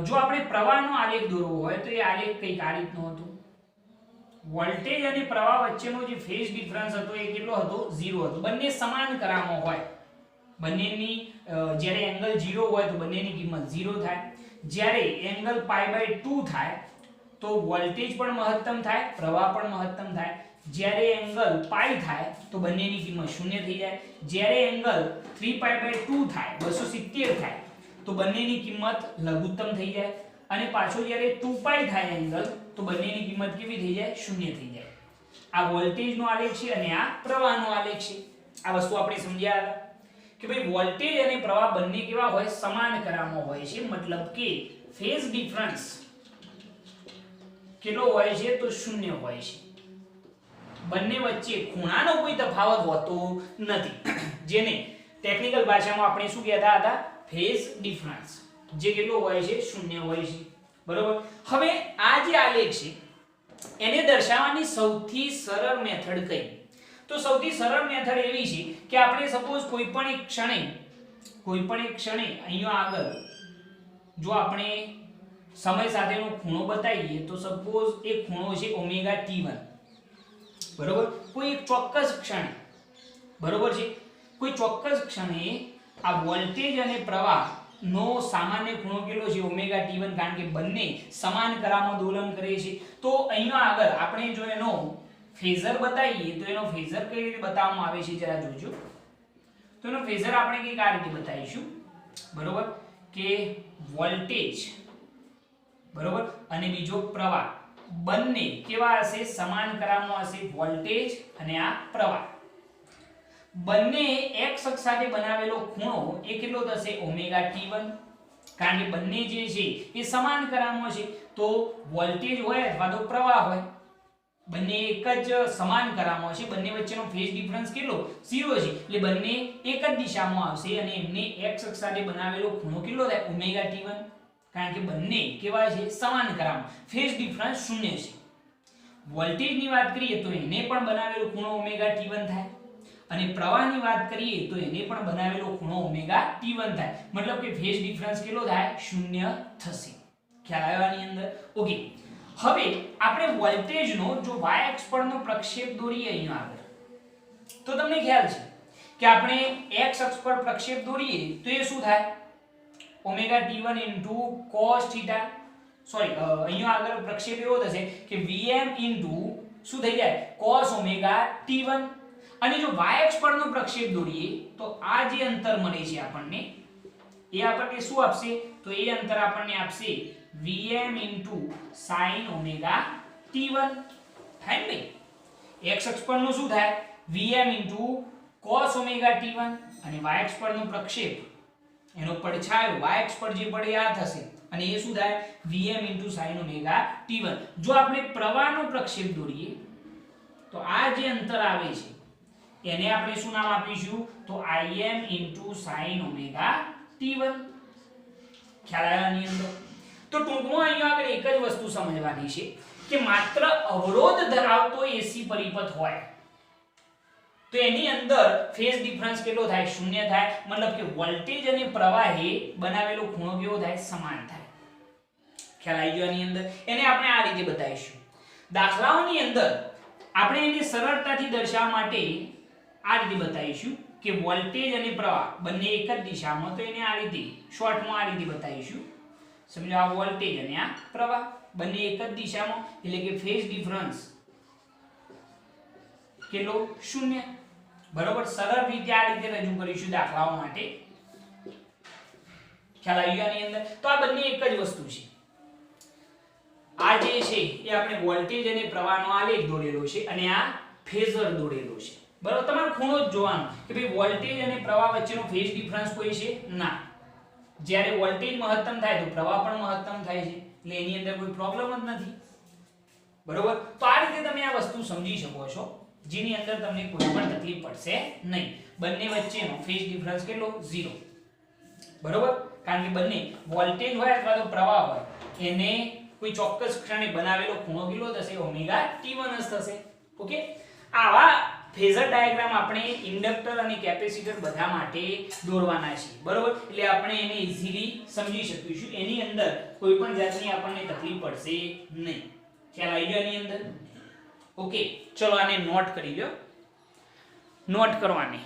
જો આપણે પ્રવાહનો આલેખ દોરવો હોય તો એ આલેખ કંઈક આ રીતનો હતો. વોલ્ટેજ અને પ્રવાહ વચ્ચેનો જે ફેઝ ડિફરન્સ હતો એ કેટલો હતો? 0 હતો. બંને સમાન કરામો હોય, બંનેની જ્યારે એંગલ 0 હોય તો બંનેની કિંમત 0 થાય. જ્યારે એંગલ π/2 થાય તો વોલ્ટેજ પણ મહત્તમ થાય, પ્રવાહ પણ મહત્તમ થાય. જ્યારે એંગલ π થાય તો બંનેની કિંમત 0 થઈ જાય. જ્યારે એંગલ 3π/2 થાય 270 થાય તો બંનેની કિંમત લઘુત્તમ થઈ જાય. અને પાછો જ્યારે 2π થાય એંગલ તો બંનેની કિંમત કેવી થઈ જાય? 0 થઈ જાય. આ વોલ્ટેજનો આલેખ છે અને આ પ્રવાહનો આલેખ છે. આ વસ્તુ આપણે સમજ્યા હતા કે ભાઈ વોલ્ટેજ અને પ્રવાહ બંને કેવા હોય? સમાન કરામો હોય છે. મતલબ કે ફેઝ ડિફરન્સ કેટલો હોય છે? તો 0 હોય છે. બંને વચ્ચે ખૂણાનો કોઈ તફાવત હોતો નથી, જેને ટેકનિકલ ભાષામાં આપણે શું કહેતા હતા? ફેઝ ડિફરન્સ, જે કેટલો હોય છે? 0 હોય છે. બરોબર. હવે આ જે આલેખ છે એને દર્શાવવાની સૌથી સરળ મેથડ કઈ? તો સૌથી સરળ મેથડ એવી છે કે આપણે સપોઝ કોઈ પણ એક ક્ષણે અહીંયા આગળ જો આપણે સમય સાથેનો ખૂણો બતાવીએ તો સપોઝ એ ખૂણો છે ઓમેગા t1. બરોબર. કોઈ એક ચોક્કસ ક્ષણે, બરોબર છે, કોઈ ચોક્કસ ક્ષણે આ વોલ્ટેજ અને પ્રવાહ નો સામાન્ય ખૂણો કેટલો છે? ઓમેગા t1, કારણ કે બંને સમાન કરામો દોલન કરે છે. તો અહીંયા આગળ આપણે જો એનો ફેઝર બતાવીએ તો એનો ફેઝર કઈ રીતે બતાવવામાં આવે છે જરા જોજો. તો એનો ફેઝર આપણે કંઈક આ રીતે બતાવીશું. બરોબર, કે વોલ્ટેજ, બરોબર, અને બીજો પ્રવાહ બંને કેવા હશે? સમાન કરામો હશે. વોલ્ટેજ અને આ પ્રવાહ બંને x અક્ષ સાથે બનાવેલો ખૂણો એ કેટલો થશે? ઓમેગા t1, કારણ કે બંને જે છે એ સમાન કરામો છે. તો વોલ્ટેજ હોય અથવા તો પ્રવાહ હોય, બંને એક જ સમાન કરામો છે. બંને વચ્ચેનો ફેઝ ડિફરન્સ કેટલો? 0 છે. એટલે બંને એક જ દિશામાં આવશે અને એમને x અક્ષ સાથે બનાવેલો ખૂણો કેટલો થાય? ઓમેગા t1, કારણ કે બંને કેવા છે? સમાન કરામો. ફેઝ ડિફરન્સ 0 છે. વોલ્ટેજની વાત કરીએ તો એને પણ બનાવેલો ખૂણો ઓમેગા t1 થાય અને પ્રવાહની વાત કરીએ તો એને પણ બનાવેલો ખૂણો ઓમેગા t1 થાય. મતલબ કે ફેઝ ડિફરન્સ કેટલો થાય? 0 થશે. ખ્યાલ આવ્યો આની અંદર? ઓકે. હવે આપણે વોલ્ટેજનો જો y અક્ષ પરનો પ્રક્ષેપ દોરીએ અહીંયા આગળ, તો તમને ખ્યાલ છે કે આપણે x અક્ષ પર પ્રક્ષેપ દોરીએ તો એ શું થાય? ઓમેગા t1 cos θ, સોરી, અહીંયા આગળ પ્રક્ષેપ એવો થશે કે vm શું થઈ જાય? cos omega t1. અને જો y અક્ષ પરનો પ્રક્ષેપ દોરીએ તો આ જે અંતર મળે છે આપણને, એ આપણને શું આપશે? તો એ અંતર આપણને આપશે vm sin ઓમેગા t1. થાય ને? x અક્ષ પરનું શું થાય? vm cos ઓમેગા t1 અને y અક્ષ પરનો પ્રક્ષેપ, એનો પડછાયો y અક્ષ પર જે પડે આ થશે અને એ શું થાય? vm sin omega t1. જો આપણે પ્રવાહનો પ્રક્ષેપ દોરીએ તો આ જે અંતર આવે છે એને આપણે શું નામ આપીશું? તો im sin ઓમેગા t1. ખ્યાલ આવ્યો આની અંદર? તો ટૂંકમાં અહીંયા આગળ એક જ વસ્તુ સમજવાની છે કે માત્ર અવરોધ ધરાવતો એસી પરિપથ હોય તો એની અંદર ફેઝ ડિફરન્સ કેટલો થાય? 0 થાય. મતલબ કે વોલ્ટેજ અને પ્રવાહે બનાવેલો ખૂણો કેવો થાય? સમાન થાય. ખ્યાલ આવી ગયો આની અંદર? એને આપણે આ રીતે બતાવીશું. દાખલાઓની અંદર આપણે એને સરળતાથી દર્શાવવા માટે આ રીતે બતાવીશું કે વોલ્ટેજ અને પ્રવાહ બંને એક જ દિશામાં, તો એને આ રીતે શોર્ટમાં આ રીતે બતાવીશું. સમજો, આ વોલ્ટેજ અને આ પ્રવાહ બંને એક જ દિશામાં, એટલે કે ફેઝ ડિફરન્સ કેટલો? 0. બરોબર. સરળ રીતે આ રીતે રજૂ કરીશું દાખલાઓ માટે. ખ્યાલ આવી ગયો આની અંદર? તો આ બંને એક જ વસ્તુ છે. આ જે છે એ આપણે વોલ્ટેજ અને પ્રવાહનો આલેખ દોરેલો છે અને આ ફેઝર દોરેલો છે. બરોબર. તમારે ખૂણો જ જોવાનો કે ભાઈ વોલ્ટેજ અને પ્રવાહ વચ્ચેનો ફેઝ ડિફરન્સ કોઈ છે? ના. જ્યારે વોલ્ટેજ મહત્તમ થાય તો પ્રવાહ પણ મહત્તમ થાય છે, એટલે એની અંદર કોઈ પ્રોબ્લેમ જ નથી. બરોબર. તો આ રીતે તમે આ વસ્તુ સમજી શકો છો, જેની અંદર તમને કોઈ પણ તકલીફ પડશે નહીં. બંને વચ્ચેનો ફેઝ ડિફરન્સ કેટલો? 0. બરોબર, કારણ કે બંને વોલ્ટેજ હોય અથવા તો પ્રવાહ હોય એને કોઈ ચોક્કસ ક્ષણે બનાવેલો ખૂણો કેટલો થશે ઓમેગા t1 જ થશે. ઓકે, આવા ફેઝર ડાયાગ્રામ આપણે ઇન્ડક્ટર અને કેપેસિટર બધા માટે દોરવાના છે. બરોબર, એટલે આપણે એને ઈઝીલી સમજી શકીશું, એની અંદર કોઈ પણ જાતની આપણને તકલીફ પડશે નહીં. ખ્યાલ આવી ગયો એની અંદર? ઓકે, ચલો આને નોટ કરી લો, નોટ કરવાની.